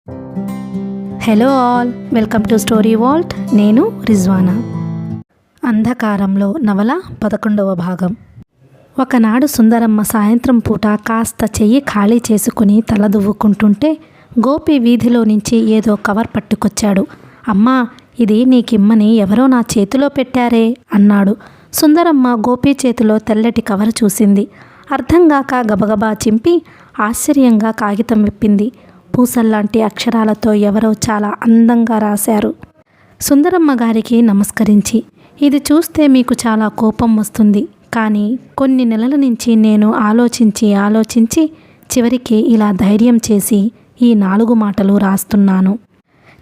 Hello all, welcome to story Walt. నేను రిజ్వానా. అంధకారంలో నవల 11వ భాగం. ఒకనాడు సుందరమ్మ సాయంత్రం పూట కాస్త చెయ్యి ఖాళీ చేసుకుని తల దువ్వుకుంటుంటే గోపి వీధిలో నుంచి ఏదో కవర్ పట్టుకొచ్చాడు. అమ్మా, ఇది నీకిమ్మని ఎవరో నా చేతిలో పెట్టారే అన్నాడు. సుందరమ్మ గోపి చేతిలో తెల్లటి కవర్ చూసింది. అర్థంగాక గబగబా చింపి ఆశ్చర్యంగా కాగితం విప్పింది. పూసల్లాంటి అక్షరాలతో ఎవరో చాలా అందంగా రాశారు. సుందరమ్మ గారికి నమస్కరించి, ఇది చూస్తే మీకు చాలా కోపం వస్తుంది, కానీ కొన్ని నెలల నుంచి నేను ఆలోచించి చివరికి ఇలా ధైర్యం చేసి ఈ 4 మాటలు రాస్తున్నాను.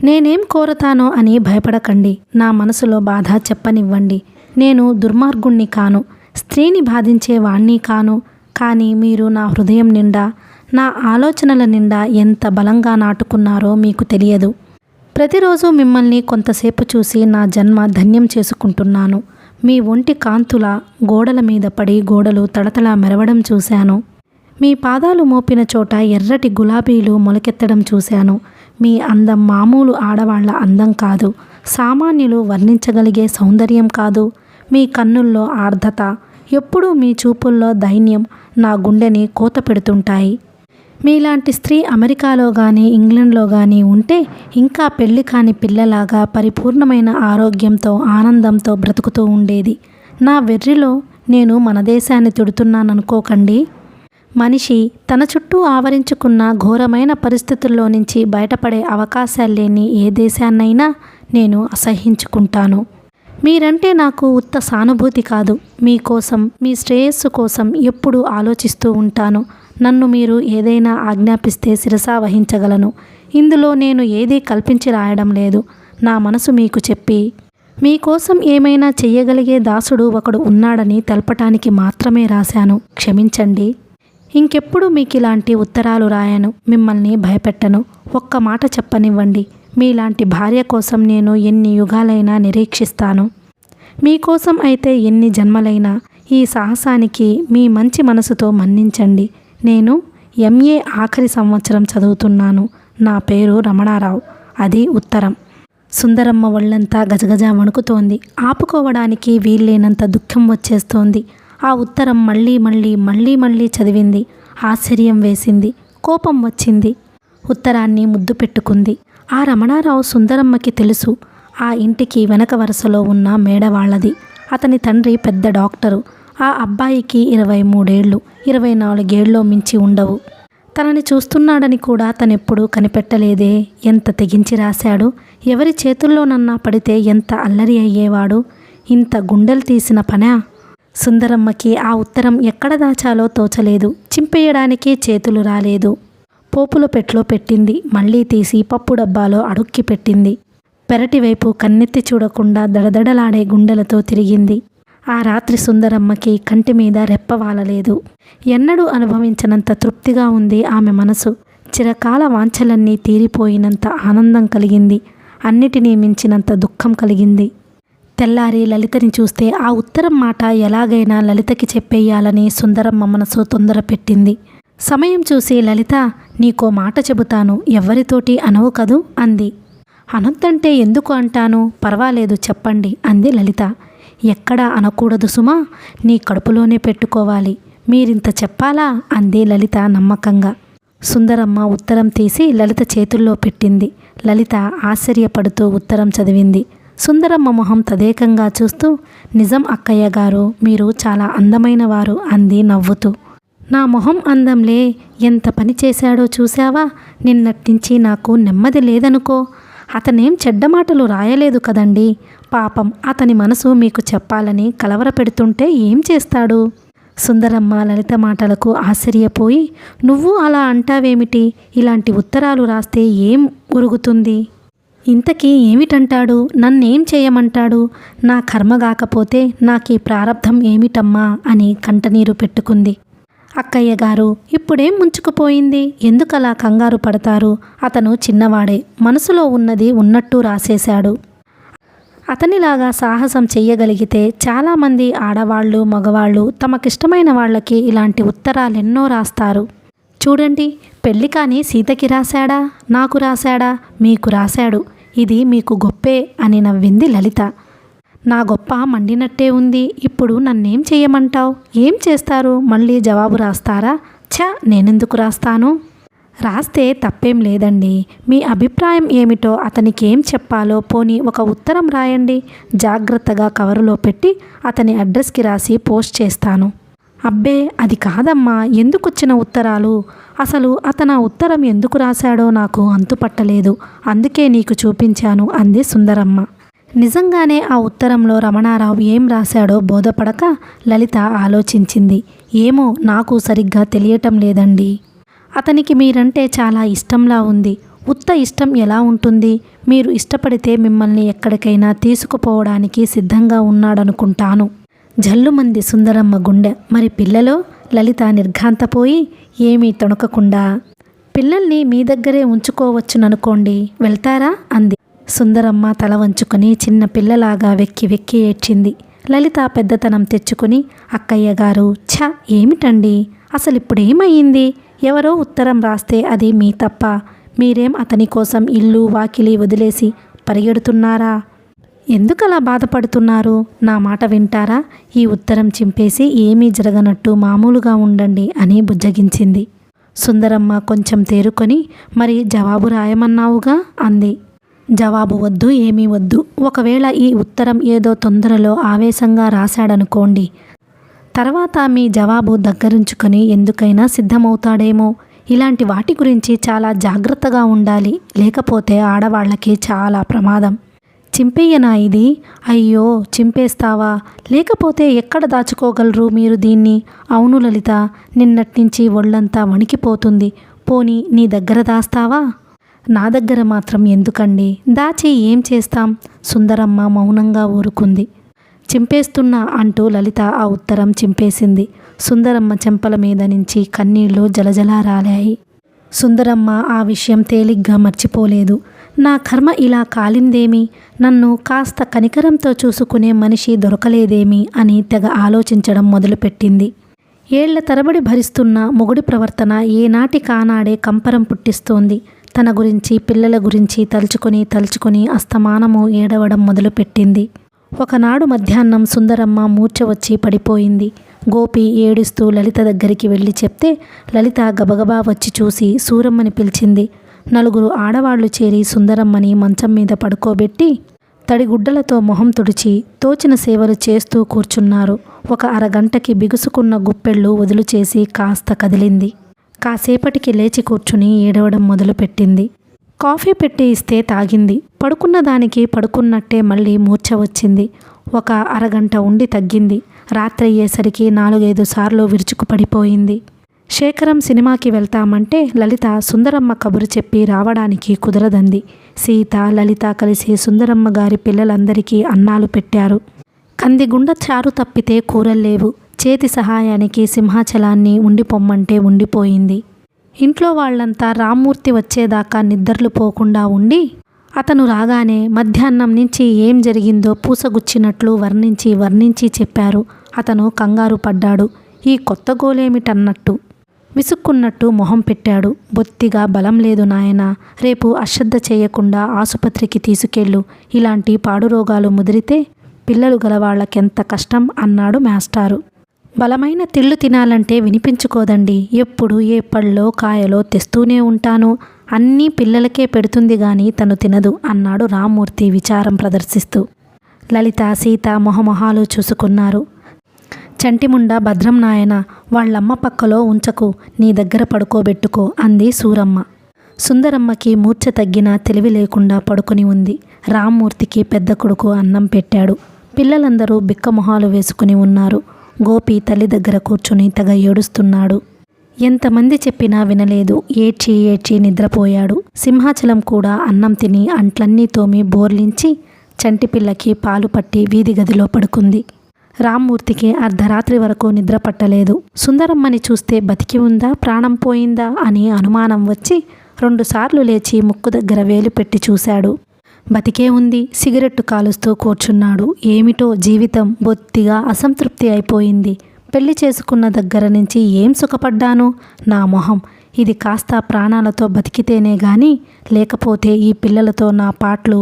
నేనేం కోరతానో అని భయపడకండి. నా మనసులో బాధ చెప్పనివ్వండి. నేను దుర్మార్గుణ్ణి కాను, స్త్రీని బాధించే వాణ్ణి కాను. కానీ మీరు నా హృదయం నిండా, నా ఆలోచనల నిండా ఎంత బలంగా నాటుకున్నారో మీకు తెలియదు. ప్రతిరోజు మిమ్మల్ని కొంతసేపు చూసి నా జన్మ ధన్యం చేసుకుంటున్నాను. మీ ఒంటి కాంతుల గోడల మీద పడి గోడలు తడతలా మెరవడం చూశాను. మీ పాదాలు మోపిన చోట ఎర్రటి గులాబీలు మొలకెత్తడం చూశాను. మీ అందం మామూలు ఆడవాళ్ల అందం కాదు, సామాన్యులు వర్ణించగలిగే సౌందర్యం కాదు. మీ కన్నుల్లో ఆర్ద్రత, ఎప్పుడూ మీ చూపుల్లో దైన్యం నా గుండెని కోత పెడుతుంటాయి. మీలాంటి స్త్రీ అమెరికాలో కానీ ఇంగ్లండ్లో కానీ ఉంటే ఇంకా పెళ్లి కాని పిల్లలాగా పరిపూర్ణమైన ఆరోగ్యంతో ఆనందంతో బ్రతుకుతూ ఉండేది. నా వెర్రిలో నేను మన దేశాన్ని తిడుతున్నాననుకోకండి. మనిషి తన చుట్టూ ఆవరించుకున్న ఘోరమైన పరిస్థితుల్లో నుంచి బయటపడే అవకాశాలు లేని ఏ దేశాన్నైనా నేను అసహ్యించుకుంటాను. మీరంటే నాకు ఉత్త సానుభూతి కాదు, మీకోసం, మీ శ్రేయస్సు కోసం ఎప్పుడూ ఆలోచిస్తూ ఉంటాను. నన్ను మీరు ఏదైనా ఆజ్ఞాపిస్తే శిరసా వహించగలను. ఇందులో నేను ఏదీ కల్పించి రాయడం లేదు. నా మనసు మీకు చెప్పి మీకోసం ఏమైనా చెయ్యగలిగే దాసుడు ఒకడు ఉన్నాడని తెలపటానికి మాత్రమే రాశాను. క్షమించండి. ఇంకెప్పుడు మీకు ఇలాంటి ఉత్తరాలు రాయను, మిమ్మల్ని భయపెట్టను. ఒక్క మాట చెప్పనివ్వండి. మీలాంటి భార్య కోసం నేను ఎన్ని యుగాలైనా నిరీక్షిస్తాను. మీకోసం అయితే ఎన్ని జన్మలైనా. ఈ సాహసానికి మీ మంచి మనసుతో మన్నించండి. నేను MA ఆఖరి సంవత్సరం చదువుతున్నాను. నా పేరు రమణారావు. అది ఉత్తరం. సుందరమ్మ ఒళ్ళంతా గజగజ వణుకుతోంది. ఆపుకోవడానికి వీల్లేనంత దుఃఖం వచ్చేస్తోంది. ఆ ఉత్తరం మళ్ళీ చదివింది. ఆశ్చర్యం వేసింది, కోపం వచ్చింది. ఉత్తరాన్ని ముద్దు పెట్టుకుంది. ఆ రమణారావు సుందరమ్మకి తెలుసు. ఆ ఇంటికి వెనక వరుసలో ఉన్న మేడవాళ్ళది. అతని తండ్రి పెద్ద డాక్టరు. ఆ అబ్బాయికి 23 ఏళ్ళు, 24 ఏళ్ళో మించి ఉండవు. తనని చూస్తున్నాడని కూడా తనెప్పుడూ కనిపెట్టలేదే. ఎంత తెగించి రాశాడు. ఎవరి చేతుల్లోనన్నా పడితే ఎంత అల్లరి అయ్యేవాడు. ఇంత గుండెలు తీసిన పనా? సుందరమ్మకి ఆ ఉత్తరం ఎక్కడ దాచాలో తోచలేదు. చింపేయడానికి చేతులు రాలేదు. పోపుల పెట్లో పెట్టింది. మళ్ళీ తీసి పప్పు డబ్బాలో అడుక్కి పెట్టింది. పెరటివైపు కన్నెత్తి చూడకుండా దడదడలాడే గుండెలతో తిరిగింది. ఆ రాత్రి సుందరమ్మకి కంటి మీద రెప్పవాలలేదు. ఎన్నడూ అనుభవించనంత తృప్తిగా ఉంది ఆమె మనసు. చిరకాల వాంఛలన్నీ తీరిపోయినంత ఆనందం కలిగింది. అన్నిటినీ మించినంత దుఃఖం కలిగింది. తెల్లారి లలితని చూస్తే ఆ ఉత్తరం మాట ఎలాగైనా లలితకి చెప్పేయాలని సుందరమ్మ మనసు తొందర పెట్టింది. సమయం చూసి, లలిత, నీకో మాట చెబుతాను, ఎవ్వరితోటి అనవు కదూ అంది. అనొద్దంటే ఎందుకు అంటాను, పర్వాలేదు చెప్పండి అంది లలిత. ఎక్కడా అనకూడదు సుమా, నీ కడుపులోనే పెట్టుకోవాలి. మీరింత చెప్పాలా అంది లలిత నమ్మకంగా. సుందరమ్మ ఉత్తరం తీసి లలిత చేతుల్లో పెట్టింది. లలిత ఆశ్చర్యపడుతూ ఉత్తరం చదివింది. సుందరమ్మ మొహం తదేకంగా చూస్తూ, నిజం అక్కయ్య గారు, మీరు చాలా అందమైన వారు అంది నవ్వుతూ. నా మొహం అందంలే, ఎంత పని చేశాడో చూశావా? నిన్నట్నుంచి నాకు నెమ్మది లేదనుకో. అతనేం చెడ్డ మాటలు రాయలేదు కదండి. పాపం అతని మనసు మీకు చెప్పాలని కలవర పెడుతుంటే ఏం చేస్తాడు? సుందరమ్మ లలిత మాటలకు ఆశ్చర్యపోయి, నువ్వు అలా అంటావేమిటి? ఇలాంటి ఉత్తరాలు రాస్తే ఏం ఉరుగుతుంది? ఇంతకీ ఏమిటంటాడు? నన్నేం చేయమంటాడు? నా కర్మ కాకపోతే నాకీ ప్రారబ్ధం ఏమిటమ్మా అని కంటనీరు పెట్టుకుంది. అక్కయ్య గారు, ఇప్పుడేం ముంచుకుపోయింది? ఎందుకలా కంగారు పడతారు? అతను చిన్నవాడే, మనసులో ఉన్నది ఉన్నట్టు రాసేశాడు. అతనిలాగా సాహసం చెయ్యగలిగితే చాలామంది ఆడవాళ్ళు, మగవాళ్ళు తమకిష్టమైన వాళ్ళకి ఇలాంటి ఉత్తరాలెన్నో రాస్తారు. చూడండి, పెళ్ళి కానీ సీతకి రాశాడా, నాకు రాశాడా, మీకు రాశాడు. ఇది మీకు గొప్పే అని నవ్వింది లలిత. నా గొప్ప మండినట్టే ఉంది. ఇప్పుడు నన్నేం చెయ్యమంటావు? ఏం చేస్తారు? మళ్ళీ జవాబు రాస్తారా? నేనెందుకు రాస్తాను? రాస్తే తప్పేం లేదండి. మీ అభిప్రాయం ఏమిటో అతనికి ఏం చెప్పాలో పోనీ ఒక ఉత్తరం రాయండి. జాగ్రత్తగా కవరులో పెట్టి అతని అడ్రస్కి రాసి పోస్ట్ చేస్తాను. అబ్బే, అది కాదమ్మా. ఎందుకొచ్చిన ఉత్తరాలు? అసలు అతను ఆ ఉత్తరం ఎందుకు రాశాడో నాకు అంతుపట్టలేదు. అందుకే నీకు చూపించాను అంది సుందరమ్మ. నిజంగానే ఆ ఉత్తరంలో రమణారావు ఏం రాశాడో బోధపడక లలిత ఆలోచించింది. ఏమో, నాకు సరిగ్గా తెలియటం లేదండి. అతనికి మీరంటే చాలా ఇష్టంలా ఉంది. ఉత్త ఇష్టం ఎలా ఉంటుంది? మీరు ఇష్టపడితే మిమ్మల్ని ఎక్కడికైనా తీసుకుపోవడానికి సిద్ధంగా ఉన్నాడనుకుంటాను. జల్లుమంది సుందరమ్మ గుండె. మరి పిల్లలో? లలిత నిర్ఘాంతపోయి ఏమీ తొణకకుండా, పిల్లల్ని మీ దగ్గరే ఉంచుకోవచ్చుననుకోండి, వెళ్తారా అంది. సుందరమ్మ తల వంచుకొని చిన్న పిల్లలాగా వెక్కి వెక్కి ఏడ్చింది. లలిత పెద్దతనం తెచ్చుకుని, అక్కయ్య గారు, ఏమిటండి అసలిప్పుడేమయ్యింది? ఎవరో ఉత్తరం రాస్తే అది మీ తప్ప? మీరేం అతని కోసం ఇల్లు వాకిలి వదిలేసి పరిగెడుతున్నారా? ఎందుకలా బాధపడుతున్నారు? నా మాట వింటారా? ఈ ఉత్తరం చింపేసి ఏమీ జరగనట్టు మామూలుగా ఉండండి అని బుజ్జగించింది. సుందరమ్మ కొంచెం తేరుకొని, మరి జవాబు రాయమన్నావుగా అంది. జవాబు వద్దు, ఏమీ వద్దు. ఒకవేళ ఈ ఉత్తరం ఏదో తొందరలో ఆవేశంగా రాశాడనుకోండి, తర్వాత మీ జవాబు దగ్గరుంచుకొని ఎందుకైనా సిద్ధమవుతాడేమో. ఇలాంటి వాటి గురించి చాలా జాగ్రత్తగా ఉండాలి. లేకపోతే ఆడవాళ్ళకి చాలా ప్రమాదం. చింపేయనా ఇది? అయ్యో, చింపేస్తావా? లేకపోతే ఎక్కడ దాచుకోగలరు మీరు దీన్ని? అవును లలిత, నిన్నట్నుంచి ఒళ్ళంతా వణికిపోతుంది. పోనీ నీ దగ్గర దాస్తావా? నా దగ్గర మాత్రం ఎందుకండి? దాచి ఏం చేస్తాం? సుందరమ్మ మౌనంగా ఊరుకుంది. చింపేస్తున్నా అంటూ లలిత ఆ ఉత్తరం చింపేసింది. సుందరమ్మ చెంపల మీద నుంచి కన్నీళ్లు జలజలా రాలాయి. సుందరమ్మ ఆ విషయం తేలిగ్గా మర్చిపోలేదు. నా కర్మ ఇలా కాలిందేమి? నన్ను కాస్త కనికరంతో చూసుకునే మనిషి దొరకలేదేమి అని తెగ ఆలోచించడం మొదలుపెట్టింది. ఏళ్ల తరబడి భరిస్తున్న మొగుడి ప్రవర్తన ఏనాటి కానాడే కంపరం పుట్టిస్తోంది. తన గురించి, పిల్లల గురించి తలుచుకొని అస్తమానము ఏడవడం మొదలుపెట్టింది. ఒకనాడు మధ్యాహ్నం సుందరమ్మ మూర్ఛ వచ్చి పడిపోయింది. గోపి ఏడుస్తూ లలిత దగ్గరికి వెళ్ళి చెప్తే లలిత గబగబా వచ్చి చూసి సూరమ్మని పిలిచింది. నలుగురు ఆడవాళ్లు చేరి సుందరమ్మని మంచం మీద పడుకోబెట్టి తడిగుడ్డలతో మొహం తుడిచి తోచిన సేవలు చేస్తూ కూర్చున్నారు. ఒక అరగంటకి బిగుసుకున్న గుప్పెళ్ళు వదులు చేసి కాస్త కదిలింది. కాసేపటికి లేచి కూర్చుని ఏడవడం మొదలుపెట్టింది. కాఫీ పెట్టి ఇస్తే తాగింది. పడుకున్న దానికి పడుకున్నట్టే మళ్ళీ మూర్ఛ వచ్చింది. ఒక అరగంట ఉండి తగ్గింది. రాత్రి అయ్యేసరికి 4-5 సార్లు విరుచుకు పడిపోయింది. శేఖరం సినిమాకి వెళ్తామంటే లలిత సుందరమ్మ కబురు చెప్పి రావడానికి కుదరదంది. సీత, లలిత కలిసి సుందరమ్మ గారి పిల్లలందరికీ అన్నాలు పెట్టారు. కందిగుండ చారు తప్పితే కూరల్లేవు. చేతి సహాయానికి సింహాచలాన్ని ఉండిపోమ్మంటే ఉండిపోయింది. ఇంట్లో వాళ్లంతా రామ్మూర్తి వచ్చేదాకా నిద్రలు పోకుండా ఉండి, అతను రాగానే మధ్యాహ్నం నుంచి ఏం జరిగిందో పూసగుచ్చినట్లు వర్ణించి చెప్పారు. అతను కంగారు పడ్డాడు. ఈ కొత్త గోలేమిటన్నట్టు విసుక్కున్నట్టు మొహం పెట్టాడు. బొత్తిగా బలం లేదు నాయనా, రేపు అశ్రద్ధ చేయకుండా ఆసుపత్రికి తీసుకెళ్ళు. ఇలాంటి పాడురోగాలు ముదిరితే పిల్లలు గలవాళ్లకెంత కష్టం అన్నాడు మాస్టారు. బలమైన తిళ్ళు తినాలంటే వినిపించుకోదండి. ఎప్పుడు ఏ పళ్ళో కాయలో తెస్తూనే ఉంటాను. అన్నీ పిల్లలకే పెడుతుంది గాని తను తినదు అన్నాడు రామ్మూర్తి విచారం ప్రదర్శిస్తూ. లలిత, సీత మొహమొహాలు చూసుకున్నారు. చంటిముండ భద్రం నాయన, వాళ్ళమ్మ పక్కలో ఉంచకు, నీ దగ్గర పడుకోబెట్టుకో అంది సూరమ్మ. సుందరమ్మకి మూర్ఛ తగ్గినా తెలివి లేకుండా పడుకుని ఉంది. రామ్మూర్తికి పెద్ద కొడుకు అన్నం పెట్టాడు. పిల్లలందరూ బిక్కమొహాలు వేసుకుని ఉన్నారు. గోపి తల్లి దగ్గర కూర్చుని తెగ ఏడుస్తున్నాడు. ఎంతమంది చెప్పినా వినలేదు. ఏడ్చి నిద్రపోయాడు. సింహాచలం కూడా అన్నం తిని అంట్లన్నీ తోమి బోర్లించి చంటిపిల్లకి పాలు పట్టి వీధి గదిలో పడుకుంది. రామ్మూర్తికి అర్ధరాత్రి వరకు నిద్ర పట్టలేదు. సుందరమ్మని చూస్తే బతికి ఉందా, ప్రాణం పోయిందా అని అనుమానం వచ్చి 2 సార్లు లేచి ముక్కు దగ్గర వేలు పెట్టి చూశాడు. బతికే ఉంది. సిగరెట్టు కాలుస్తూ కూర్చున్నాడు. ఏమిటో జీవితం బొత్తిగా అసంతృప్తి అయిపోయింది. పెళ్లి చేసుకున్న దగ్గర నుంచి ఏం సుఖపడ్డాను? నా మొహం ఇది కాస్త ప్రాణాలతో బతికితేనే గాని, లేకపోతే ఈ పిల్లలతో నా పాట్లు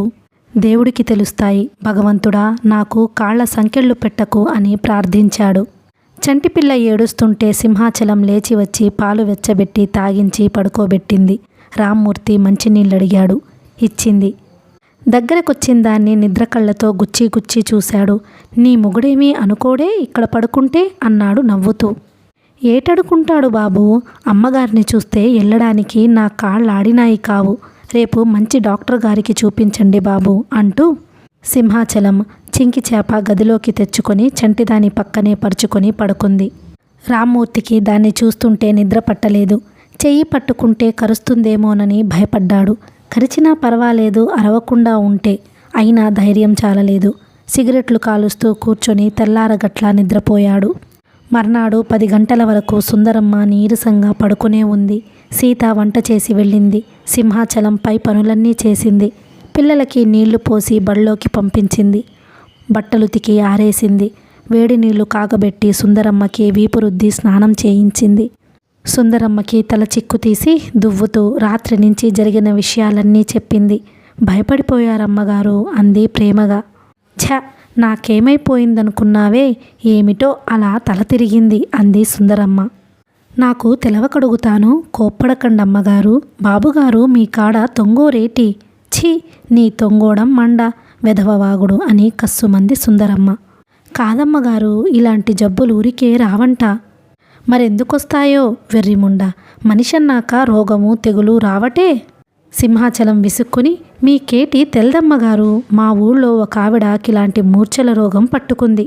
దేవుడికి తెలుస్తాయి. భగవంతుడా, నాకు కాళ్ల సంకెళ్ళు పెట్టకు అని ప్రార్థించాడు. చంటిపిల్ల ఏడుస్తుంటే సింహాచలం లేచి వచ్చి పాలు వెచ్చబెట్టి తాగించి పడుకోబెట్టింది. రామ్మూర్తి మంచినీళ్ళడిగాడు. ఇచ్చింది. దగ్గరకొచ్చిన దాన్ని నిద్రకళ్ళతో గుచ్చి గుచ్చి చూశాడు. నీ మొగుడేమీ అనుకోడే ఇక్కడ పడుకుంటే అన్నాడు నవ్వుతూ. ఏటడుకుంటాడు బాబూ, అమ్మగారిని చూస్తే వెళ్ళడానికి నా కాళ్ళాడినాయి కావు. రేపు మంచి డాక్టర్ గారికి చూపించండి బాబు అంటూ సింహాచలం చింకి చేప గదిలోకి తెచ్చుకొని చంటిదాని పక్కనే పరుచుకొని పడుకుంది. రామ్మూర్తికి దాన్ని చూస్తుంటే నిద్ర పట్టలేదు. చెయ్యి పట్టుకుంటే కరుస్తుందేమోనని భయపడ్డాడు. కరిచినా పర్వాలేదు అరవకుండా ఉంటే. అయినా ధైర్యం చాలలేదు. సిగరెట్లు కాలుస్తూ కూర్చొని తెల్లారగట్లా నిద్రపోయాడు. మర్నాడు 10 గంటల వరకు సుందరమ్మ నీరసంగా పడుకునే ఉంది. సీత వంట చేసి వెళ్ళింది. సింహాచలం పై పనులన్నీ చేసింది. పిల్లలకి నీళ్లు పోసి బళ్ళోకి పంపించింది. బట్టలు తికి ఆరేసింది. వేడి నీళ్లు కాగబెట్టి సుందరమ్మకి వీపు రుద్ది స్నానం చేయించింది. సుందరమ్మకి తల చిక్కు తీసి దువ్వుతూ రాత్రి నుంచి జరిగిన విషయాలన్నీ చెప్పింది. భయపడిపోయారమ్మగారు అంది ప్రేమగా. ఛ, నాకేమైపోయిందనుకున్నావే, ఏమిటో అలా తల తిరిగింది అంది సుందరమ్మ. నాకు తెలవకడుగుతాను, కోప్పడకండమ్మగారు. బాబుగారు మీ కాడ తొంగోరేటి? ఛీ, నీ తొంగోడం మండ, వెధవవాగుడు అని కస్సుమంది సుందరమ్మ. కాదమ్మగారు, ఇలాంటి జబ్బులు ఊరికే రావంట. మరెందుకొస్తాయో వెర్రిముండ, మనిషన్నాక రోగము తెగులు రావటే. సింహాచలం విసుక్కుని, మీకేటి తెల్దమ్మగారు, మా ఊళ్ళో ఒక ఆవిడకిలాంటి మూర్ఛల రోగం పట్టుకుంది.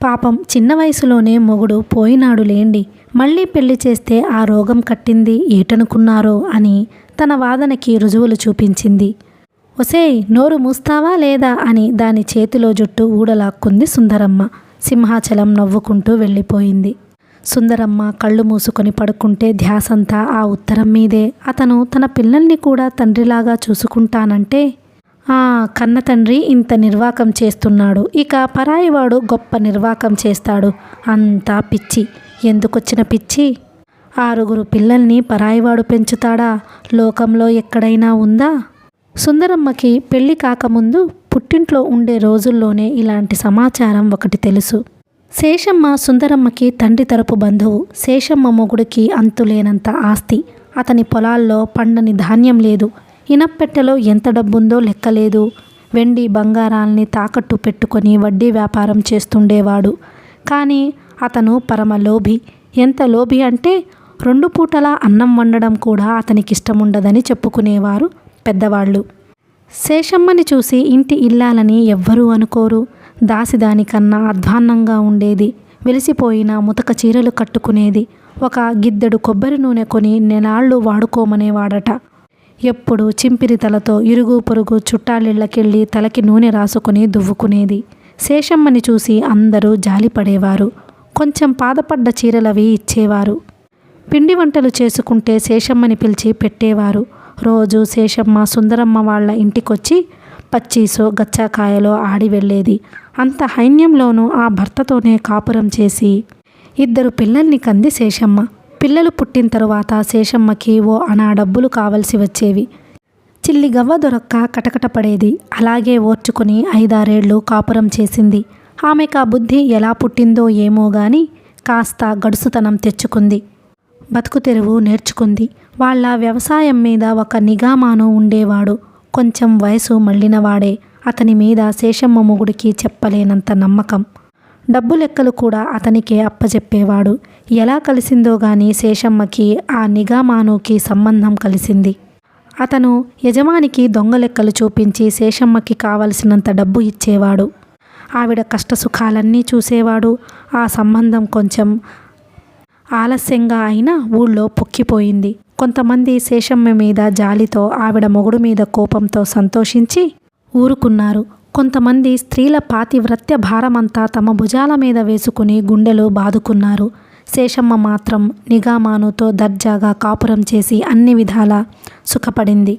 పాపం చిన్న వయసులోనే మొగుడు పోయినాడు లేండి. మళ్ళీ పెళ్లి చేస్తే ఆ రోగం కట్టింది ఏటనుకున్నారో అని తన వాదనకి రుజువులు చూపించింది. ఒసేయ్, నోరు మూస్తావా లేదా అని దాని చేతిలో జుట్టు ఊడలాక్కుంది సుందరమ్మ. సింహాచలం నవ్వుకుంటూ వెళ్ళిపోయింది. సుందరమ్మ కళ్ళు మూసుకొని పడుకుంటే ధ్యాసంతా ఆ ఉత్తరం మీదే. అతను తన పిల్లల్ని కూడా తండ్రిలాగా చూసుకుంటానంటే కన్న తండ్రి ఇంత నిర్వాకం చేస్తున్నాడు, ఇక పరాయివాడు గొప్ప నిర్వాకం చేస్తాడు. అంతా పిచ్చి. ఎందుకొచ్చిన పిచ్చి? 6 పిల్లల్ని పరాయివాడు పెంచుతాడా? లోకంలో ఎక్కడైనా ఉందా? సుందరమ్మకి పెళ్లి కాకముందు పుట్టింట్లో ఉండే రోజుల్లోనే ఇలాంటి సమాచారం ఒకటి తెలుసు. శేషమ్మ సుందరమ్మకి తండ్రి తరపు బంధువు. శేషమ్మ మొగుడికి అంతులేనంత ఆస్తి. అతని పొలాల్లో పండని ధాన్యం లేదు. ఇనప్పెట్టెలో ఎంత డబ్బుందో లెక్కలేదు. వెండి బంగారాల్ని తాకట్టు పెట్టుకొని వడ్డీ వ్యాపారం చేస్తుండేవాడు. కానీ అతను పరమ లోభి. ఎంత లోభి అంటే 2 పూటలా అన్నం వండడం కూడా అతనికిష్టముండదని చెప్పుకునేవారు పెద్దవాళ్ళు. శేషమ్మని చూసి ఇంటి ఇల్లాలని ఎవ్వరూ అనుకోరు. దాసిదానికన్నా అధ్వాన్నంగా ఉండేది. వెలిసిపోయిన ముతక చీరలు కట్టుకునేది. ఒక గిద్దెడు కొబ్బరి నూనె కొని నెలాళ్ళు వాడుకోమనేవాడట. ఎప్పుడు చింపిరి తలతో ఇరుగు పొరుగు చుట్టాలిళ్ళకెళ్ళి తలకి నూనె రాసుకుని దువ్వుకునేది. శేషమ్మని చూసి అందరూ జాలిపడేవారు. కొంచెం పాదపడ్డ చీరలవి ఇచ్చేవారు. పిండి వంటలు చేసుకుంటే శేషమ్మని పిలిచి పెట్టేవారు. రోజు శేషమ్మ సుందరమ్మ వాళ్ళ ఇంటికొచ్చి పచ్చీసో గచ్చాకాయలో ఆడి వెళ్ళేది. అంత హైన్యంలోనూ ఆ భర్తతోనే కాపురం చేసి 2 పిల్లల్ని కంది శేషమ్మ. పిల్లలు పుట్టిన తరువాత శేషమ్మకి ఓ అనా డబ్బులు కావలసి వచ్చేవి. చిల్లి గవ్వ దొరక్క కటకట పడేది. అలాగే ఓర్చుకుని 5-6 ఏళ్ళు కాపురం చేసింది. ఆమెకు ఆ బుద్ధి ఎలా పుట్టిందో ఏమో గాని కాస్త గడుసుతనం తెచ్చుకుంది. బతుకు తెరువు నేర్చుకుంది. వాళ్ళ వ్యవసాయం మీద ఒక నిగామాను ఉండేవాడు. కొంచెం వయసు మళ్ళినవాడే. అతని మీద శేషమ్మ మొగుడికి చెప్పలేనంత నమ్మకం. డబ్బు లెక్కలు కూడా అతనికే అప్పచెప్పేవాడు. ఎలా కలిసిందో గాని శేషమ్మకి ఆ నిగామానుకి సంబంధం కలిసింది. అతను యజమానికి దొంగ లెక్కలు చూపించి శేషమ్మకి కావలసినంత డబ్బు ఇచ్చేవాడు. ఆవిడ కష్టసుఖాలన్నీ చూసేవాడు. ఆ సంబంధం కొంచెం ఆలస్యంగా అయినా ఊళ్ళో పొక్కిపోయింది. కొంతమంది శేషమ్మ మీద జాలితో, ఆవిడ మొగుడు మీద కోపంతో సంతోషించి ఊరుకున్నారు. కొంతమంది స్త్రీల పాతివ్రత్య భారమంతా తమ భుజాల మీద వేసుకుని గుండెలు బాదుకున్నారు. శేషమ్మ మాత్రం నిగామానుతో దర్జాగా కాపురం చేసి అన్ని విధాలా సుఖపడింది.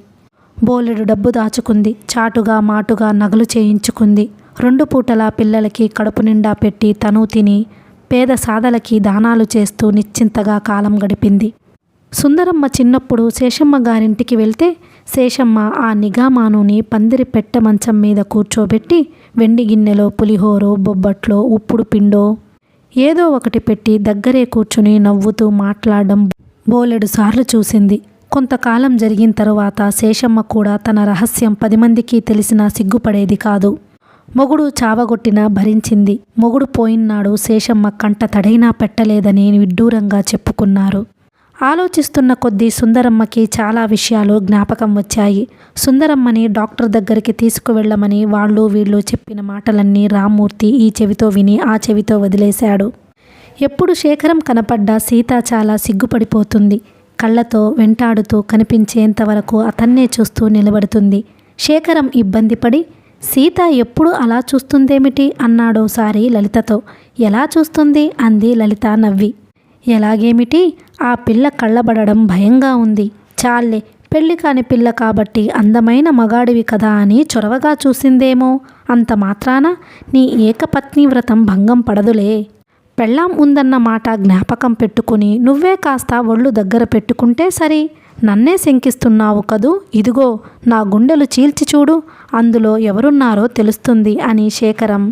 బోలెడు డబ్బు దాచుకుంది. చాటుగా మాటుగా నగలు చేయించుకుంది. 2 పూటలా పిల్లలకి కడుపు నిండా పెట్టి తను తిని పేద సాదలకి దానాలు చేస్తూ నిశ్చింతగా కాలం గడిపింది. సుందరమ్మ చిన్నప్పుడు శేషమ్మ గారింటికి వెళ్తే శేషమ్మ ఆ నిగామానుని పందిరి పెట్ట మంచం మీద కూర్చోబెట్టి వెండి గిన్నెలో పులిహోరో బొబ్బట్లో ఉప్పుడు పిండో ఏదో ఒకటి పెట్టి దగ్గరే కూర్చుని నవ్వుతూ మాట్లాడడం బోలెడు సార్లు చూసింది. కొంతకాలం జరిగిన తరువాత శేషమ్మ కూడా తన రహస్యం 10 మందికి తెలిసినా సిగ్గుపడేది కాదు. మొగుడు చావగొట్టినా భరించింది. మొగుడు పోయినాడు శేషమ్మ కంట తడైనా పెట్టలేదని విడ్డూరంగా చెప్పుకున్నారు. ఆలోచిస్తున్న కొద్దీ సుందరమ్మకి చాలా విషయాలు జ్ఞాపకం వచ్చాయి. సుందరమ్మని డాక్టర్ దగ్గరికి తీసుకువెళ్ళమని వాళ్ళు వీళ్ళు చెప్పిన మాటలన్నీ రామ్మూర్తి ఈ చెవితో విని ఆ చెవితో వదిలేశాడు. ఎప్పుడు శేఖరం కనపడ్డా సీత చాలా సిగ్గుపడిపోతుంది. కళ్ళతో వెంటాడుతూ కనిపించేంతవరకు అతన్నే చూస్తూ నిలబడుతుంది. శేఖరం ఇబ్బందిపడి సీత ఎప్పుడు అలా చూస్తుందేమిటి అన్నాడోసారి లలితతో. ఎలా చూస్తుంది అంది లలిత నవ్వి. ఎలాగేమిటి, ఆ పిల్ల కళ్ళబడడం భయంగా ఉంది. చాలే, పెళ్లి కాని పిల్ల కాబట్టి అందమైన మగాడివి కదా అని చొరవగా చూసిందేమో. అంత మాత్రాన నీ ఏకపత్ని వ్రతం భంగం పడదులే. పెళ్ళాం ఉందన్న మాట జ్ఞాపకం పెట్టుకుని నువ్వే కాస్త ఒళ్ళు దగ్గర పెట్టుకుంటే సరి. నన్నే శంకిస్తున్నావు కదూ, ఇదిగో నా గుండెలు చీల్చి చూడు, అందులో ఎవరున్నారో తెలుస్తుంది అని శేఖరం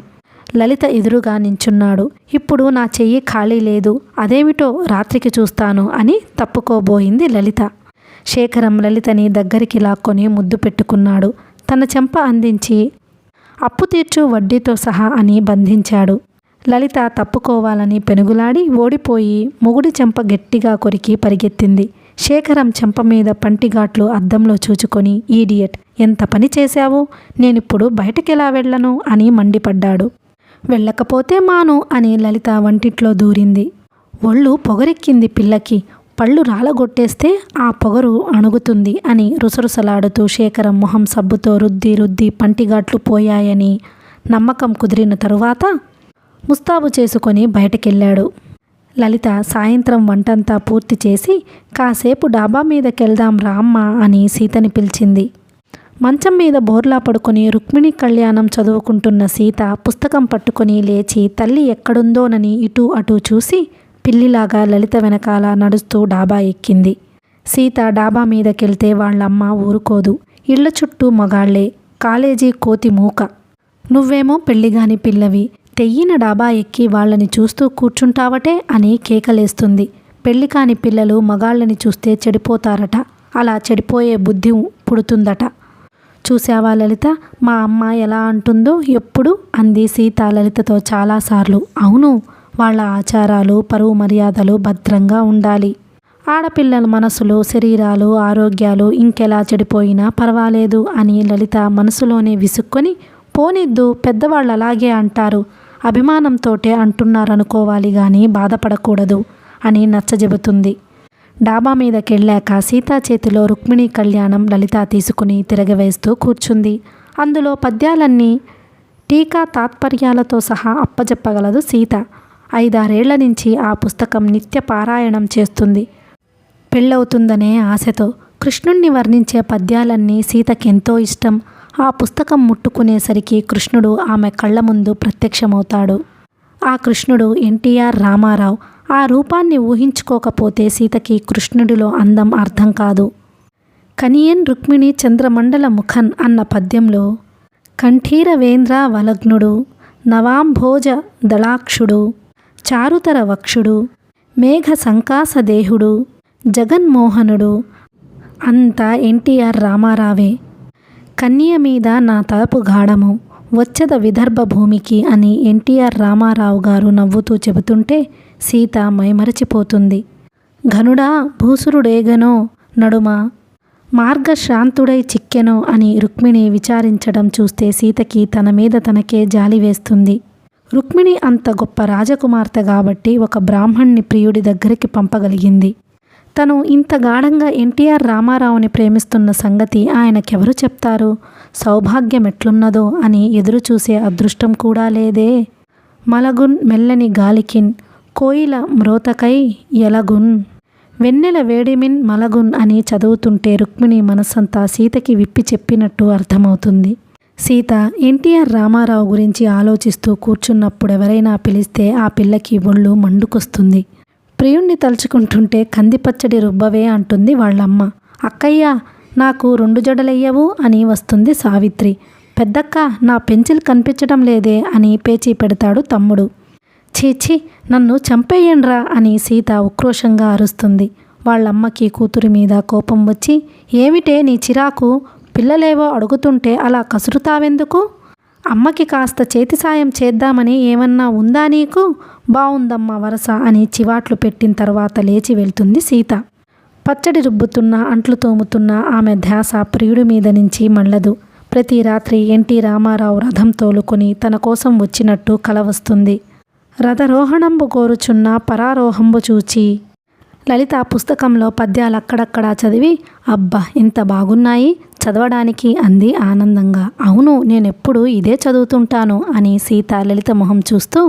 లలిత ఎదురుగా నించున్నాడు. ఇప్పుడు నా చెయ్యి ఖాళీ లేదు, అదేమిటో రాత్రికి చూస్తాను అని తప్పుకోబోయింది లలిత. శేఖరం లలితని దగ్గరికి లాక్కొని ముద్దు పెట్టుకున్నాడు. తన చెంప అందించి అప్పు తీర్చు వడ్డీతో సహా అని బంధించాడు. లలిత తప్పుకోవాలని పెనుగులాడి ఓడిపోయి మొగుడి చెంప గట్టిగా కొరికి పరిగెత్తింది. శేఖరం చెంప మీద పంటిఘాట్లు అద్దంలో చూచుకొని ఈడియట్, ఎంత పని చేశావు, నేనిప్పుడు బయటకెలా వెళ్ళను అని మండిపడ్డాడు. వెళ్ళకపోతే మాను అని లలిత వంటిట్లో దూరింది. ఒళ్ళు పొగరెక్కింది పిల్లకి. పళ్ళు రాలగొట్టేస్తే ఆ పొగరు అణుగుతుంది అని రుసరుసలాడుతూ శేఖరం మొహం సబ్బుతో రుద్ది రుద్ది పంటిఘాట్లు పోయాయని నమ్మకం కుదిరిన తరువాత ముస్తాబు చేసుకొని బయటకెళ్ళాడు. లలిత సాయంత్రం వంటంతా పూర్తి చేసి కాసేపు డాబా మీదకెళ్దాం రామ్మ అని సీతని పిలిచింది. మంచం మీద బోర్లా పడుకొని రుక్మిణి కళ్యాణం చదువుకుంటున్న సీత పుస్తకం పట్టుకొని లేచి తల్లి ఎక్కడుందోనని ఇటూ అటూ చూసి పిల్లిలాగా లలిత వెనకాల నడుస్తూ డాబా ఎక్కింది. సీత డాబా మీదకెళ్తే వాళ్ళమ్మ ఊరుకోదు. ఇళ్ల చుట్టూ మగాళ్లే, కాలేజీ కోతి మూక. నువ్వేమో పెళ్లిగాని పిల్లవి, తెయ్యిన డాబా ఎక్కి వాళ్ళని చూస్తూ కూర్చుంటావటే అని కేకలేస్తుంది. పెళ్లి కాని పిల్లలు మగాళ్ళని చూస్తే చెడిపోతారట, అలా చెడిపోయే బుద్ధి పుడుతుందట. చూశావా లలిత, మా అమ్మ ఎలా అంటుందో ఎప్పుడు అంది సీత లలితతో చాలాసార్లు. అవును, వాళ్ళ ఆచారాలు పరువు మర్యాదలు భద్రంగా ఉండాలి. ఆడపిల్లల మనసులు శరీరాలు ఆరోగ్యాలు ఇంకెలా చెడిపోయినా పర్వాలేదు అని లలిత మనసులోనే విసుక్కొని, పోనిద్దు, పెద్దవాళ్ళు అలాగే అంటారు, అభిమానంతోటే అంటున్నారనుకోవాలి కానీ బాధపడకూడదు అని నచ్చజెబుతుంది. డాబా మీదకెళ్ళాక సీతా చేతిలో రుక్మిణి కళ్యాణం లలిత తీసుకుని తిరగవేస్తూ కూర్చుంది. అందులో పద్యాలన్నీ టీకా తాత్పర్యాలతో సహా అప్పజెప్పగలదు సీత. 5-6 ఏళ్ల నుంచి ఆ పుస్తకం నిత్య పారాయణం చేస్తుంది. పెళ్ళవుతుందనే ఆశతో. కృష్ణుణ్ణి వర్ణించే పద్యాలన్నీ సీతకెంతో ఇష్టం. ఆ పుస్తకం ముట్టుకునేసరికి కృష్ణుడు ఆమె కళ్ళ ముందు ప్రత్యక్షమవుతాడు. ఆ కృష్ణుడు ఎన్టీఆర్ రామారావు. ఆ రూపాన్ని ఊహించుకోకపోతే సీతకి కృష్ణుడిలో అందం అర్థం కాదు. కనియన్ రుక్మిణి చంద్రమండల ముఖన్ అన్న పద్యంలో కంఠీర వేంద్ర వలగ్నుడు, నవాంభోజ దళాక్షుడు, చారుతర వక్షుడు, మేఘ సంకాసదేహుడు, జగన్మోహనుడు అంతా ఎన్టీఆర్ రామారావే. కన్య మీద నా తలపు గాఢము, వచ్చద విదర్భ భూమికి అని ఎన్టీఆర్ రామారావు గారు నవ్వుతూ చెబుతుంటే సీత మైమరచిపోతుంది. ఘనుడా భూసురుడేగనో నడుమ మార్గశ్రాంతుడై చిక్కెనో అని రుక్మిణి విచారించడం చూస్తే సీతకి తన మీద తనకే జాలి వేస్తుంది. రుక్మిణి అంత గొప్ప రాజకుమార్తె కాబట్టి ఒక బ్రాహ్మణ్ణి ప్రియుడి దగ్గరికి పంపగలిగింది. తను ఇంత గాఢంగా ఎన్టీఆర్ రామారావుని ప్రేమిస్తున్న సంగతి ఆయనకెవరు చెప్తారు? సౌభాగ్యం ఎట్లున్నదో అని ఎదురు చూసే అదృష్టం కూడా లేదే. మలగున్ మెల్లని గాలికిన్ కోయిల మ్రోతకై ఎలగున్ వెన్నెల వేడిమిన్ మలగున్ అని చదువుతుంటే రుక్మిణి మనస్సంతా సీతకి విప్పి చెప్పినట్టు అర్థమవుతుంది. సీత ఎన్టీఆర్ రామారావు గురించి ఆలోచిస్తూ కూర్చున్నప్పుడు ఎవరైనా పిలిస్తే ఆ పిల్లకి ఒళ్ళు మండుకొస్తుంది. ప్రియుణ్ణి తలుచుకుంటుంటే కందిపచ్చడి రుబ్బవే అంటుంది వాళ్ళమ్మ. అక్కయ్య, నాకు 2 జడలెయ్యవు అని వస్తుంది సావిత్రి. పెద్దక్క, నా పెన్సిల్ కనిపించడం లేదే అని పేచీ పెడతాడు తమ్ముడు. చీచి, నన్ను చంపేయండ్రా అని సీత ఉక్రోషంగా అరుస్తుంది. వాళ్ళమ్మకి కూతురి మీద కోపం వచ్చి, ఏమిటే నీ చిరాకు? పిల్లలేవో అడుగుతుంటే అలా కసురుతావెందుకు? అమ్మకి కాస్త చేతి సాయం చేద్దామని ఏమన్నా ఉందా నీకు? బావుందమ్మా వరస అని చివాట్లు పెట్టిన తర్వాత లేచి వెళ్తుంది సీత. పచ్చడి రుబ్బుతున్న, అంట్లు తోముతున్న ఆమె ధ్యాస ప్రియుడి మీద నుంచి మళ్ళదు. ప్రతి రాత్రి ఎన్టీ రామారావు రథం తోలుకొని తన కోసం వచ్చినట్టు కల వస్తుంది. రథరోహణంబు కోరుచున్న పరారోహంబు చూచి. లలిత పుస్తకంలో పద్యాలక్కడక్కడా చదివి, అబ్బా ఇంత బాగున్నాయి చదవడానికి అంది ఆనందంగా. అవును, నేనెప్పుడు ఇదే చదువుతుంటాను అని సీత లలిత మొహం చూస్తూ.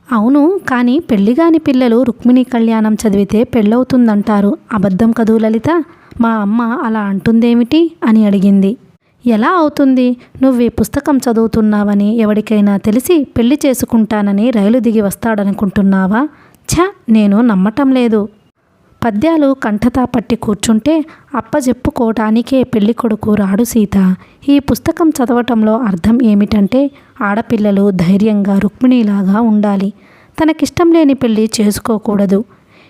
అవును, కానీ పెళ్లిగాని పిల్లలు రుక్మిణీ కళ్యాణం చదివితే పెళ్ళవుతుందంటారు. అబద్ధం కదూ లలిత? మా అమ్మ అలా అంటుందేమిటి అని అడిగింది. ఎలా అవుతుంది? నువ్వీ పుస్తకం చదువుతున్నావని ఎవడికైనా తెలిసి పెళ్లి చేసుకుంటానని రైలు దిగి వస్తాడనుకుంటున్నావా? ఛ, నేను నమ్మటం లేదు. పద్యాలు కంఠతా పట్టి కూర్చుంటే అప్పజెప్పుకోటానికే పెళ్లి కొడుకు రాడు సీత. ఈ పుస్తకం చదవటంలో అర్థం ఏమిటంటే ఆడపిల్లలు ధైర్యంగా రుక్మిణిలాగా ఉండాలి. తనకిష్టం లేని పెళ్లి చేసుకోకూడదు.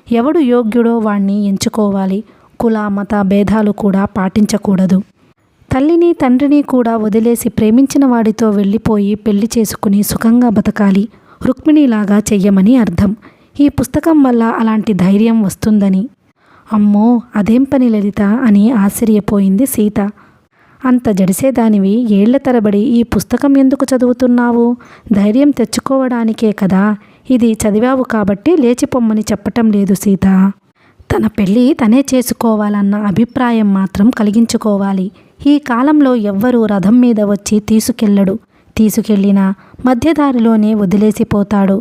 ఎవడు యోగ్యుడో వాణ్ణి ఎంచుకోవాలి. కుల మత భేదాలు కూడా పాటించకూడదు. తల్లిని తండ్రిని కూడా వదిలేసి ప్రేమించిన వాడితో వెళ్ళిపోయి పెళ్లి చేసుకుని సుఖంగా బతకాలి. రుక్మిణిలాగా చెయ్యమని అర్థం. ఈ పుస్తకం వల్ల అలాంటి ధైర్యం వస్తుందని. అమ్మో, అదేం పని లలిత అని ఆశ్చర్యపోయింది సీత. అంత జడిసేదానివి ఏళ్ల తరబడి ఈ పుస్తకం ఎందుకు చదువుతున్నావు? ధైర్యం తెచ్చుకోవడానికే కదా. ఇది చదివావు కాబట్టి లేచిపోమ్మని చెప్పటం లేదు సీత. తన పెళ్ళి తనే చేసుకోవాలన్న అభిప్రాయం మాత్రం కలిగించుకోవాలి. ఈ కాలంలో ఎవ్వరూ రథం మీద వచ్చి తీసుకెళ్ళడు. తీసుకెళ్ళినా మధ్యదారిలోనే వదిలేసిపోతాడు.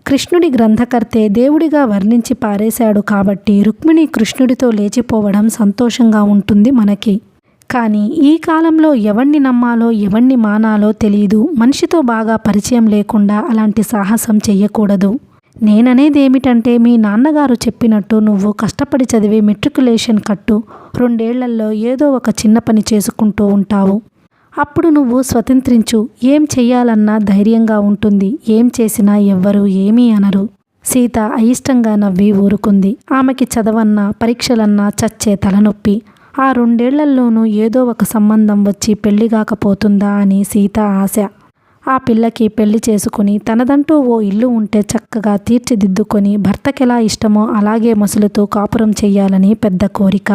కృష్ణుడి గ్రంథకర్తే దేవుడిగా వర్ణించి పారేశాడు కాబట్టి రుక్మిణి కృష్ణుడితో లేచిపోవడం సంతోషంగా ఉంటుంది మనకి. కానీ ఈ కాలంలో ఎవణ్ణి నమ్మాలో ఎవణ్ణి మానాలో తెలీదు. మనిషితో బాగా పరిచయం లేకుండా అలాంటి సాహసం చెయ్యకూడదు. నేననేదేమిటంటే మీ నాన్నగారు చెప్పినట్టు నువ్వు కష్టపడి చదివి మెట్రికులేషన్ కట్టు. 2 ఏళ్లలో ఏదో ఒక చిన్న పని చేసుకుంటూ ఉంటావు. అప్పుడు నువ్వు స్వతంత్రించు. ఏం చెయ్యాలన్నా ధైర్యంగా ఉంటుంది. ఏం చేసినా ఎవ్వరూ ఏమీ అనరు. సీత అయిష్టంగా నవ్వి ఊరుకుంది. ఆమెకి చదవన్నా పరీక్షలన్నా చచ్చే తలనొప్పి. ఆ 2 ఏళ్లలోనూ ఏదో ఒక సంబంధం వచ్చి పెళ్లిగాకపోతుందా అని సీత ఆశ. ఆ పిల్లకి పెళ్లి చేసుకుని తనదంటూ ఓ ఇల్లు ఉంటే చక్కగా తీర్చిదిద్దుకొని భర్తకెలా ఇష్టమో అలాగే మసులుతూ కాపురం చెయ్యాలని పెద్ద కోరిక.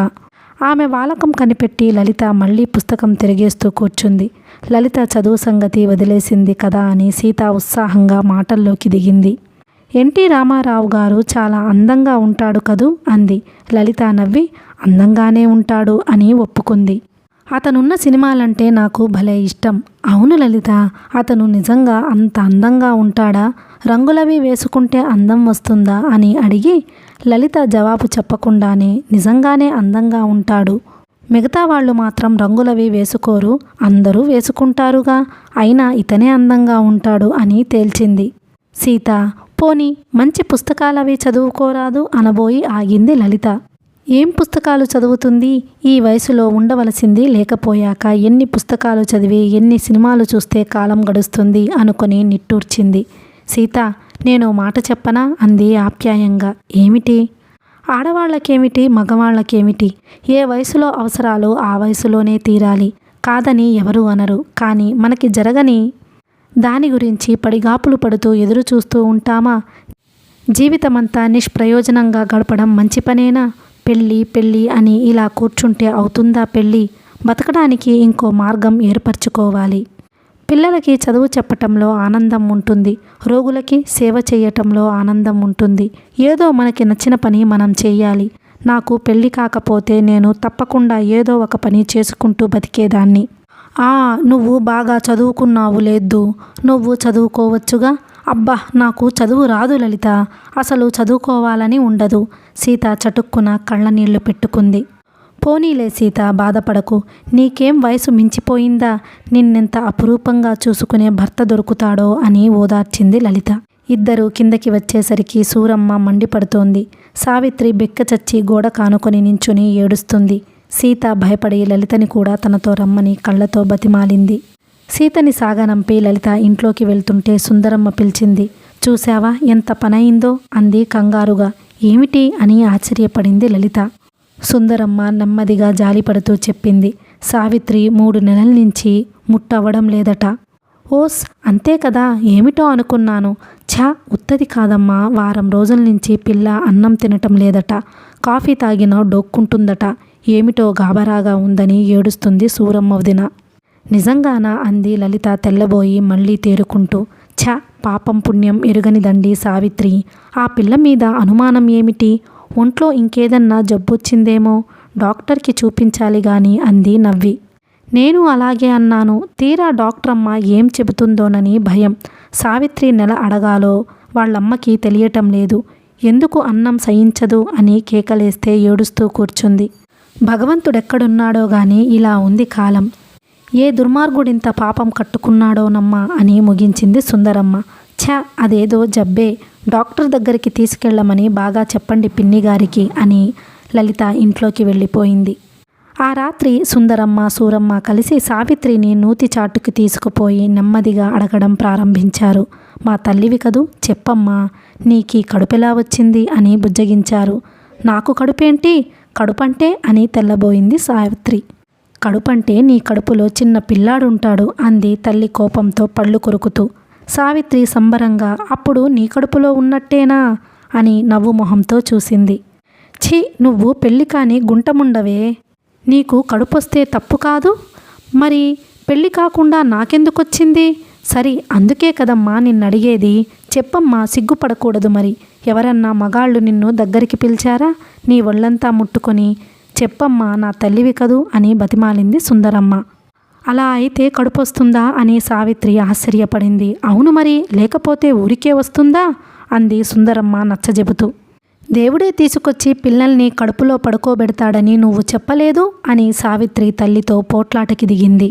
ఆమె వాలకం కనిపెట్టి లలిత మళ్ళీ పుస్తకం తిరిగేస్తూ కూర్చుంది. లలిత చదువు సంగతి వదిలేసింది కదా అని సీత ఉత్సాహంగా మాటల్లోకి దిగింది. ఎన్టీ రామారావు గారు చాలా అందంగా ఉంటాడు కదూ అంది. లలిత నవ్వి అందంగానే ఉంటాడు అని ఒప్పుకుంది. అతనున్న సినిమాలంటే నాకు భలే ఇష్టం. అవును లలిత, అతను నిజంగా అంత అందంగా ఉంటాడా? రంగులవి వేసుకుంటే అందం వస్తుందా అని అడిగి లలిత జవాబు చెప్పకుండానే నిజంగానే అందంగా ఉంటాడు. మిగతా వాళ్ళు మాత్రం రంగులవి వేసుకోరు, అందరూ వేసుకుంటారుగా. అయినా ఇతనే అందంగా ఉంటాడు అని తేల్చింది సీత. పోనీ మంచి పుస్తకాలవి చదువుకోరాదు అనబోయి ఆగింది లలిత. ఏం పుస్తకాలు చదువుతుంది? ఈ వయసులో ఉండవలసింది లేకపోయాక ఎన్ని పుస్తకాలు చదివి ఎన్ని సినిమాలు చూస్తే కాలం గడుస్తుంది అనుకొని నిట్టూర్చింది. సీత, నేను మాట చెప్పనా అంది ఆప్యాయంగా. ఏమిటి? ఆడవాళ్ళకేమిటి మగవాళ్ళకేమిటి? ఏ వయసులో అవసరాలు ఆ వయసులోనే తీరాలి. కాదని ఎవరు అనరు. కానీ మనకి జరగని దాని గురించి పడిగాపులు పడుతూ ఎదురు చూస్తూ ఉంటామా? జీవితమంతా నిష్ప్రయోజనంగా గడపడం మంచి పనేనా? పెళ్ళి పెళ్ళి అని ఇలా కూర్చుంటే అవుతుందా పెళ్ళి? బతకడానికి ఇంకో మార్గం ఏర్పరచుకోవాలి. పిల్లలకి చదువు చెప్పటంలో ఆనందం ఉంటుంది. రోగులకి సేవ చేయటంలో ఆనందం ఉంటుంది. ఏదో మనకి నచ్చిన పని మనం చేయాలి. నాకు పెళ్ళి కాకపోతే నేను తప్పకుండా ఏదో ఒక పని చేసుకుంటూ బతికేదాన్ని. నువ్వు బాగా చదువుకున్నావు లేదు? నువ్వు చదువుకోవచ్చుగా. అబ్బా, నాకు చదువు రాదు లలిత. అసలు చదువుకోవాలని ఉండదు. సీత చటుక్కున కళ్ళనీళ్లు పెట్టుకుంది. పోనీలే సీత, బాధపడకు. నీకేం వయసు మించిపోయిందా? నిన్నెంత అపురూపంగా చూసుకునే భర్త దొరుకుతాడో అని ఓదార్చింది లలిత. ఇద్దరు కిందకి వచ్చేసరికి సూరమ్మ మండిపడుతోంది. సావిత్రి బెక్కచచ్చి గోడ కానుకొని నించుని ఏడుస్తుంది. సీత భయపడి లలితని కూడా తనతో రమ్మని కళ్ళతో బతిమాలింది. సీతని సాగనంపి లలిత ఇంట్లోకి వెళ్తుంటే సుందరమ్మ పిలిచింది. చూశావా ఎంత పనయిందో అంది కంగారుగా. ఏమిటి అని ఆశ్చర్యపడింది లలిత. సుందరమ్మ నెమ్మదిగా జాలిపడుతూ చెప్పింది. సావిత్రి 3 నెలల నుంచి ముట్టవడం లేదట. ఓస్ అంతే కదా, ఏమిటో అనుకున్నాను. ఛా ఉత్తది కాదమ్మా, వారం రోజుల నుంచి పిల్ల అన్నం తినటం లేదట. కాఫీ తాగినా డోక్కుంటుందట. ఏమిటో గాబరాగా ఉందని ఏడుస్తుంది సూరమ్మ వదిన. నిజంగానా అంది లలిత తెల్లబోయి మళ్ళీ తేరుకుంటూ. ఛా పాపం పుణ్యం ఎరుగనిదండి సావిత్రి. ఆ పిల్ల మీద అనుమానం ఏమిటి? ఒంట్లో ఇంకేదన్నా జబ్బొచ్చిందేమో, డాక్టర్కి చూపించాలి గాని అంది నవ్వి. నేను అలాగే అన్నాను. తీరా డాక్టరమ్మ ఏం చెబుతుందోనని భయం. సావిత్రి నెల అడగాలో వాళ్ళమ్మకి తెలియటం లేదు. ఎందుకు అన్నం సహించదు అని కేకలేస్తే ఏడుస్తూ కూర్చుంది. భగవంతుడెక్కడున్నాడో గాని ఇలా ఉంది కాలం. ఏ దుర్మార్గుడింత పాపం కట్టుకున్నాడోనమ్మా అని ముగించింది సుందరమ్మ. ఛ అదేదో జబ్బే, డాక్టర్ దగ్గరికి తీసుకెళ్ళమని బాగా చెప్పండి పిన్నిగారికి అని లలిత ఇంట్లోకి వెళ్ళిపోయింది. ఆ రాత్రి సుందరమ్మ సూరమ్మ కలిసి సావిత్రిని నూతి చాటుకి తీసుకుపోయి నెమ్మదిగా అడగడం ప్రారంభించారు. మా తల్లివి కదూ, చెప్పమ్మా, నీకీ కడుపెలా వచ్చింది అని బుజ్జగించారు. నాకు కడుపేంటి, కడుపంటే అని తెల్లబోయింది సావిత్రి. కడుపంటే నీ కడుపులో చిన్న పిల్లాడుంటాడు అంది తల్లి కోపంతో పళ్ళు కొరుకుతూ. సావిత్రి సంబరంగా అప్పుడు నీ కడుపులో ఉన్నట్టేనా అని నవ్వు మొహంతో చూసింది. ఛీ నువ్వు పెళ్ళి కాని గుంటముండవే, నీకు కడుపొస్తే తప్పు కాదు, మరి పెళ్ళి కాకుండా నాకెందుకొచ్చింది? సరి అందుకే కదమ్మా నిన్నడిగేది. చెప్పమ్మా, సిగ్గుపడకూడదు మరి. ఎవరన్నా మగాళ్ళు నిన్ను దగ్గరికి పిలిచారా? నీ ఒళ్ళంతా ముట్టుకొని చెప్పమ్మా నా తల్లివి కదూ అని బతిమాలింది సుందరమ్మ. అలా అయితే కడుపొస్తుందా అని సావిత్రి ఆశ్చర్యపడింది. అవును మరి, లేకపోతే ఊరికే వస్తుందా అంది సుందరమ్మ నచ్చజెబుతూ. దేవుడే తీసుకొచ్చి పిల్లల్ని కడుపులో పడుకోబెడతాడని నువ్వు చెప్పలేదు అని సావిత్రి తల్లితో పోట్లాటకి దిగింది.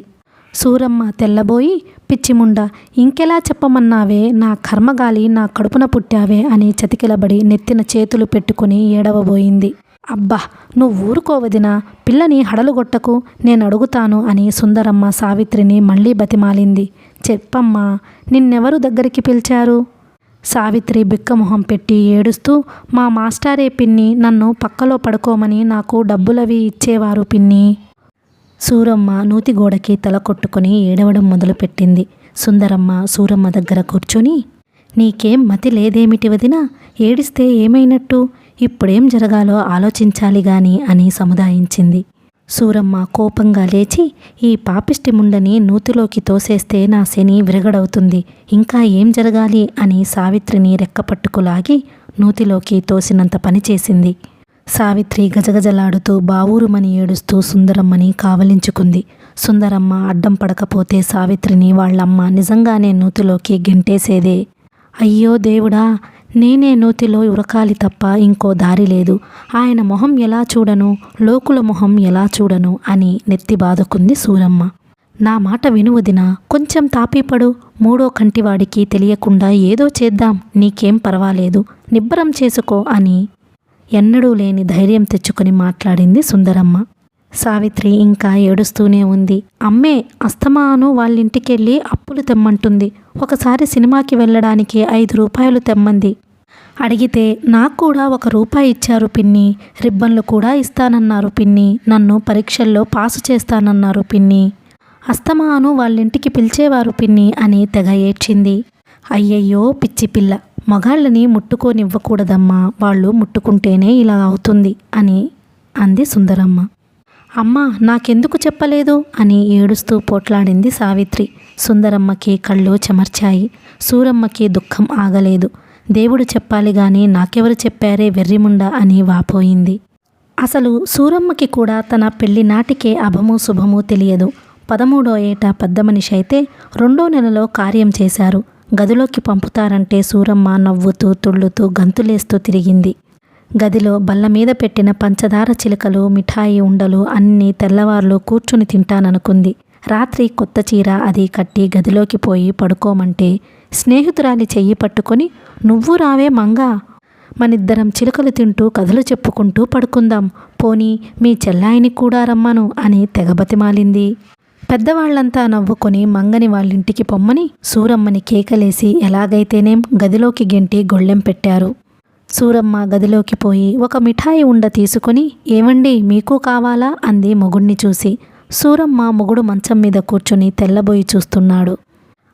సూరమ్మ తెల్లబోయి, పిచ్చిముండ ఇంకెలా చెప్పమన్నావే, నా కర్మగాలి నా కడుపున పుట్టావే అని చతికిలబడి నెత్తిన చేతులు పెట్టుకుని ఏడవబోయింది. అబ్బా నువ్వు ఊరుకోవదినా, పిల్లని హడలుగొట్టకు, నేను అడుగుతాను అని సుందరమ్మ సావిత్రిని మళ్ళీ బతిమాలింది. చెప్పమ్మా, నిన్నెవరు దగ్గరికి పిలిచారు? సావిత్రి బిక్కమొహం పెట్టి ఏడుస్తూ, మా మాస్టారే పిన్ని, నన్ను పక్కలో పడుకోమని నాకు డబ్బులవి ఇచ్చేవారు పిన్ని. సూరమ్మ నూతిగోడకి తల కొట్టుకుని ఏడవడం మొదలుపెట్టింది. సుందరమ్మ సూరమ్మ దగ్గర కూర్చుని, నీకేం మతి లేదేమిటి వదినా, ఏడిస్తే ఏమైనట్టు, ఇప్పుడేం జరగాలో ఆలోచించాలి గాని అని సముదాయించింది. సూరమ్మ కోపంగా లేచి, ఈ పాపిష్టి ముండని నూతిలోకి తోసేస్తే నా శని విరగడవుతుంది, ఇంకా ఏం జరగాలి అని సావిత్రిని రెక్కపట్టుకులాగి నూతిలోకి తోసినంత పని చేసింది. సావిత్రి గజగజలాడుతూ బావూరుమని ఏడుస్తూ సుందరమ్మని కావలించుకుంది. సుందరమ్మ అడ్డం పడకపోతే సావిత్రిని వాళ్ళమ్మ నిజంగానే నూతిలోకి గెంటేసేదే. అయ్యో దేవుడా, నేనే నూతిలో ఉరకాలి తప్ప ఇంకో దారి లేదు. ఆయన మొహం ఎలా చూడను, లోకుల మొహం ఎలా చూడను అని నెత్తి బాదుకుంది సూరమ్మ. నా మాట వినువదినా, కొంచెం తాపీపడు, 3వ కంటివాడికి తెలియకుండా ఏదో చేద్దాం, నీకేం పర్వాలేదు, నిబ్బరం చేసుకో అని ఎన్నడూ లేని ధైర్యం తెచ్చుకొని మాట్లాడింది సుందరమ్మ. సావిత్రి ఇంకా ఏడుస్తూనే ఉంది. అమ్మే అస్తమాను వాళ్ళింటికెళ్ళి అప్పులు తెమ్మంటుంది. ఒకసారి సినిమాకి వెళ్ళడానికి 5 రూపాయలు తెమ్మంది. అడిగితే నాకు కూడా 1 రూపాయి ఇచ్చారు పిన్ని, రిబ్బన్లు కూడా ఇస్తానన్నారు పిన్ని, నన్ను పరీక్షల్లో పాసు చేస్తానన్నారు పిన్ని, అస్తమాను వాళ్ళింటికి పిలిచేవారు పిన్ని అని తెగ ఏడ్చింది. అయ్యయ్యో పిచ్చి పిల్ల, మగాళ్ళని ముట్టుకోనివ్వకూడదమ్మా, వాళ్ళు ముట్టుకుంటేనే ఇలా అవుతుంది అని అంది సుందరమ్మ. అమ్మా నాకెందుకు చెప్పలేదు అని ఏడుస్తూ పోట్లాడింది సావిత్రి. సుందరమ్మకి కళ్ళు చెమర్చాయి. సూరమ్మకి దుఃఖం ఆగలేదు. దేవుడు చెప్పాలి గాని నాకెవరు చెప్పారే వెర్రిముండ అని వాపోయింది. అసలు సూరమ్మకి కూడా తన పెళ్లి నాటికే అభము శుభము తెలియదు. 13వ ఏట పెద్ద మనిషి అయితే 2వ నెలలో కార్యం చేశారు. గదిలోకి పంపుతారంటే సూరమ్మ నవ్వుతూ తుళ్ళుతూ గంతులేస్తూ తిరిగింది. గదిలో బల్ల మీద పెట్టిన పంచదార చిలుకలు, మిఠాయి ఉండలు అన్నీ తెల్లవార్లు కూర్చుని తింటాననుకుంది. రాత్రి కొత్త చీర అది కట్టి గదిలోకి పోయి పడుకోమంటే స్నేహితురాలి చెయ్యి పట్టుకొని, నువ్వు రావే మంగా, మనిద్దరం చిలుకలు తింటూ కథలు చెప్పుకుంటూ పడుకుందాం, పోనీ మీ చెల్లాయిని కూడా రమ్మను అని తెగబతిమాలింది. పెద్దవాళ్లంతా నవ్వుకొని మంగని వాళ్ళింటికి పొమ్మని సూరమ్మని కేకలేసి ఎలాగైతేనేం గదిలోకి గెంటి గొళ్ళెం పెట్టారు. సూరమ్మ గదిలోకి పోయి ఒక మిఠాయి ఉండ తీసుకుని, ఏమండి మీకు కావాలా అంది మొగుణ్ణి చూసి. సూరమ్మ మొగుడు మంచం మీద కూర్చుని తెల్లబోయి చూస్తున్నాడు.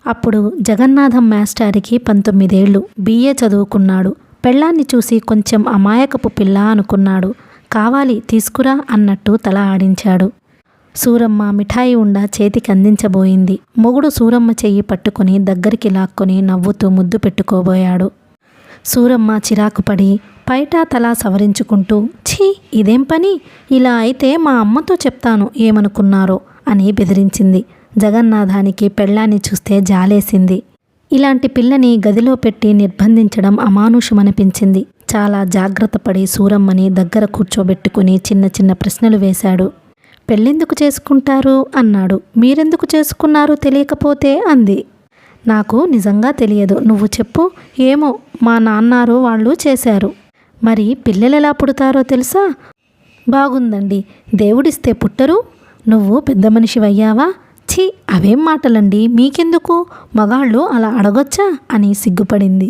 అప్పుడు జగన్నాథం మాస్టారికి 19 ఏళ్ళు, BA చదువుకున్నాడు. పెళ్ళాన్ని చూసి కొంచెం అమాయకపు పిల్ల అనుకున్నాడు. కావాలి తీసుకురా అన్నట్టు తల ఆడించాడు. సూరమ్మ మిఠాయి ఉండ చేతికి అందించబోయింది. మొగుడు సూరమ్మ చెయ్యి పట్టుకుని దగ్గరికి లాక్కొని నవ్వుతూ ముద్దు పెట్టుకోబోయాడు. సూరమ్మ చిరాకుపడి పైట తల సవరించుకుంటూ, ఛీ ఇదేం పని, ఇలా అయితే మా అమ్మతో చెప్తాను ఏమనుకున్నారో అని బెదిరించింది. జగన్నాథానికి పెళ్ళాన్ని చూస్తే జాలేసింది. ఇలాంటి పిల్లని గదిలో పెట్టి నిర్బంధించడం అమానుషమనిపించింది. చాలా జాగ్రత్త పడి సూరమ్మని దగ్గర కూర్చోబెట్టుకుని చిన్న చిన్న ప్రశ్నలు వేశాడు. పెళ్ళెందుకు చేసుకుంటారు అన్నాడు. మీరెందుకు చేసుకున్నారు తెలియకపోతే అంది. నాకు నిజంగా తెలియదు, నువ్వు చెప్పు. ఏమో మా నాన్నారు వాళ్ళు చేశారు. మరి పిల్లలెలా పుడతారో తెలుసా? బాగుందండి, దేవుడిస్తే పుట్టరు, నువ్వు పెద్ద మనిషివయ్యావా? ఛీ అవేం మాటలండి, మీకెందుకు, మగాళ్ళు అలా అడగొచ్చా అని సిగ్గుపడింది.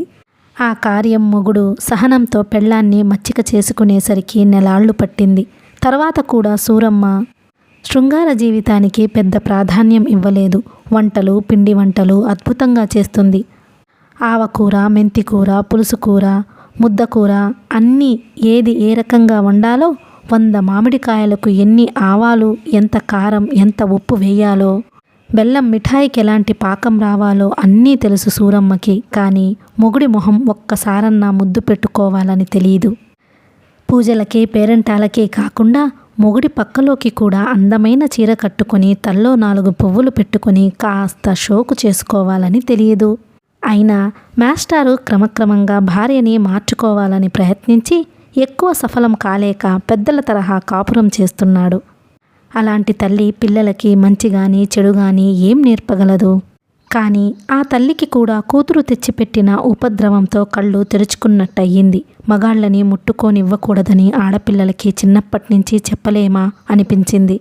ఆ కార్యం మొగుడు సహనంతో పెళ్ళాన్ని మచ్చిక చేసుకునేసరికి నెలాళ్లు పట్టింది. తర్వాత కూడా సూరమ్మ శృంగార జీవితానికి పెద్ద ప్రాధాన్యం ఇవ్వలేదు. వంటలు, పిండి వంటలు అద్భుతంగా చేస్తుంది. ఆవకూర, మెంతికూర, పులుసుకూర, ముద్దకూర అన్నీ ఏది ఏ రకంగా వండాలో, 100 మామిడికాయలకు ఎన్ని ఆవాలు, ఎంత కారం, ఎంత ఉప్పు వేయాలో, బెల్లం మిఠాయికి ఎలాంటి పాకం రావాలో అన్నీ తెలుసు సూరమ్మకి. కానీ మొగుడి మొహం ఒక్కసారన్నా ముద్దు పెట్టుకోవాలని తెలియదు. పూజలకే పేరంటాలకే కాకుండా మొగుడి పక్కలోకి కూడా అందమైన చీర కట్టుకొని తల్లో 4 పువ్వులు పెట్టుకొని కాస్త షోకు చేసుకోవాలని తెలియదు. అయినా మాస్టారు క్రమక్రమంగా భార్యని మార్చుకోవాలని ప్రయత్నించి ఎక్కువ సఫలం కాలేక పెద్దల తరహా కాపురం చేస్తున్నాడు. అలాంటి తల్లి పిల్లలకి మంచిగాని చెడుగాని ఏం నేర్పగలదు? కానీ ఆ తల్లికి కూడా కూతురు తెచ్చిపెట్టిన ఉపద్రవంతో కళ్ళు తెరుచుకున్నట్టయింది. మగాళ్ళని ముట్టుకోనివ్వకూడదని ఆడపిల్లలకి చిన్నప్పటినుంచి చెప్పలేమా అనిపించింది.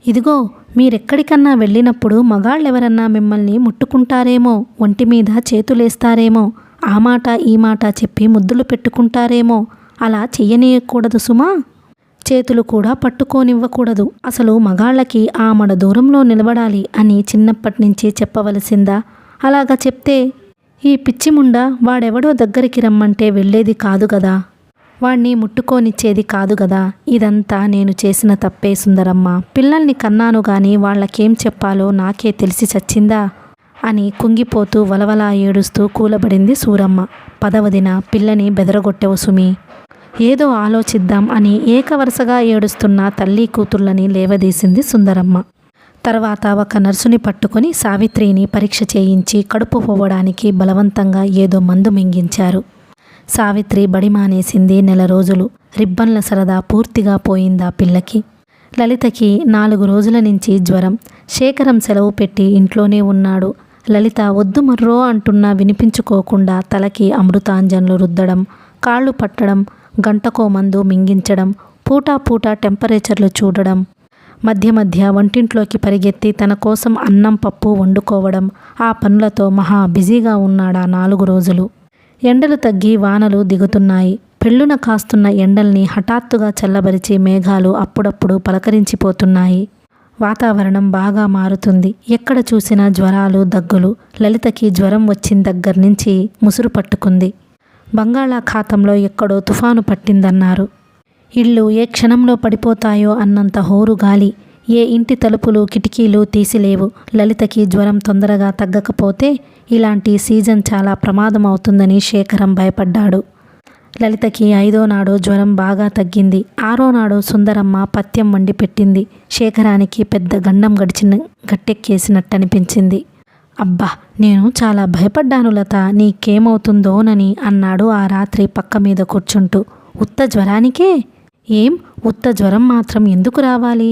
ఇదిగో మీరెక్కడికన్నా వెళ్ళినప్పుడు మగాళ్ళెవరన్నా మిమ్మల్ని ముట్టుకుంటారేమో, ఒంటి మీద చేతులేస్తారేమో, ఆ మాట ఈ మాట చెప్పి ముద్దులు పెట్టుకుంటారేమో, అలా చెయ్యనీయకూడదు సుమా. చేతులు కూడా పట్టుకోనివ్వకూడదు. అసలు మగాళ్ళకి ఆమడ దూరంలో నిలబడాలి అని చిన్నప్పటినుంచి చెప్పవలసిందా? అలాగా చెప్తే ఈ పిచ్చిముండ వాడెవడో దగ్గరికి రమ్మంటే వెళ్ళేది కాదు గదా, వాణ్ణి ముట్టుకోనిచ్చేది కాదు గదా. ఇదంతా నేను చేసిన తప్పే సుందరమ్మ. పిల్లల్ని కన్నాను గాని వాళ్ళకేం చెప్పాలో నాకే తెలిసి చచ్చిందా అని కుంగిపోతూ వలవలా ఏడుస్తూ కూలబడింది సూరమ్మ. 10వ దిన పిల్లని బెదరగొట్టెవు సుమి, ఏదో ఆలోచిద్దాం అని ఏకవరుసగా ఏడుస్తున్న తల్లి కూతుళ్ళని లేవదీసింది సుందరమ్మ. తర్వాత ఒక నర్సుని పట్టుకొని సావిత్రిని పరీక్ష చేయించి కడుపు పోవడానికి బలవంతంగా ఏదో మందు మింగించారు. సావిత్రి బడి మానేసింది 1 రోజులు. రిబ్బన్ల సరదా పూర్తిగా పోయిందా పిల్లకి. లలితకి 4 రోజుల నుంచి జ్వరం. శేఖరం సెలవు పెట్టి ఇంట్లోనే ఉన్నాడు. లలిత వద్దు మర్రో అంటున్నా వినిపించుకోకుండా తలకి అమృతాంజన్లు రుద్దడం, కాళ్ళు పట్టడం, గంటకో మందు మింగించడం, పూటా టెంపరేచర్లు చూడడం, మధ్య మధ్య వంటింట్లోకి పరిగెత్తి తన కోసం అన్నం పప్పు వండుకోవడం, ఆ పనులతో మహా బిజీగా ఉన్నాడా 4 రోజులు. ఎండలు తగ్గి వానలు దిగుతున్నాయి. పెళ్ళున కాస్తున్న ఎండల్ని హఠాత్తుగా చల్లబరిచి మేఘాలు అప్పుడప్పుడు పలకరించిపోతున్నాయి. వాతావరణం బాగా మారుతుంది. ఎక్కడ చూసినా జ్వరాలు, దగ్గులు. లలితకి జ్వరం వచ్చిన దగ్గర నుంచి ముసురు పట్టుకుంది. బంగాళాఖాతంలో ఎక్కడో తుఫాను పట్టిందన్నారు. ఇళ్ళు ఏ క్షణంలో పడిపోతాయో అన్నంత హోరు గాలి. ఏ ఇంటి తలుపులు కిటికీలు తీసిలేవు. లలితకి జ్వరం తొందరగా తగ్గకపోతే ఇలాంటి సీజన్ చాలా ప్రమాదం అవుతుందని శేఖరం భయపడ్డాడు. లలితకి 5వ నాడు జ్వరం బాగా తగ్గింది. 6వ నాడు సుందరమ్మ పథ్యం వండి పెట్టింది. శేఖరానికి పెద్ద గండం గట్టెక్కేసినట్టనిపించింది. అబ్బా, నేను చాలా భయపడ్డాను లత, నీకేమవుతుందోనని అన్నాడు ఆ రాత్రి పక్క మీద కూర్చుంటూ. ఉత్త జ్వరానికే? ఏం ఉత్త జ్వరం మాత్రం ఎందుకు రావాలి?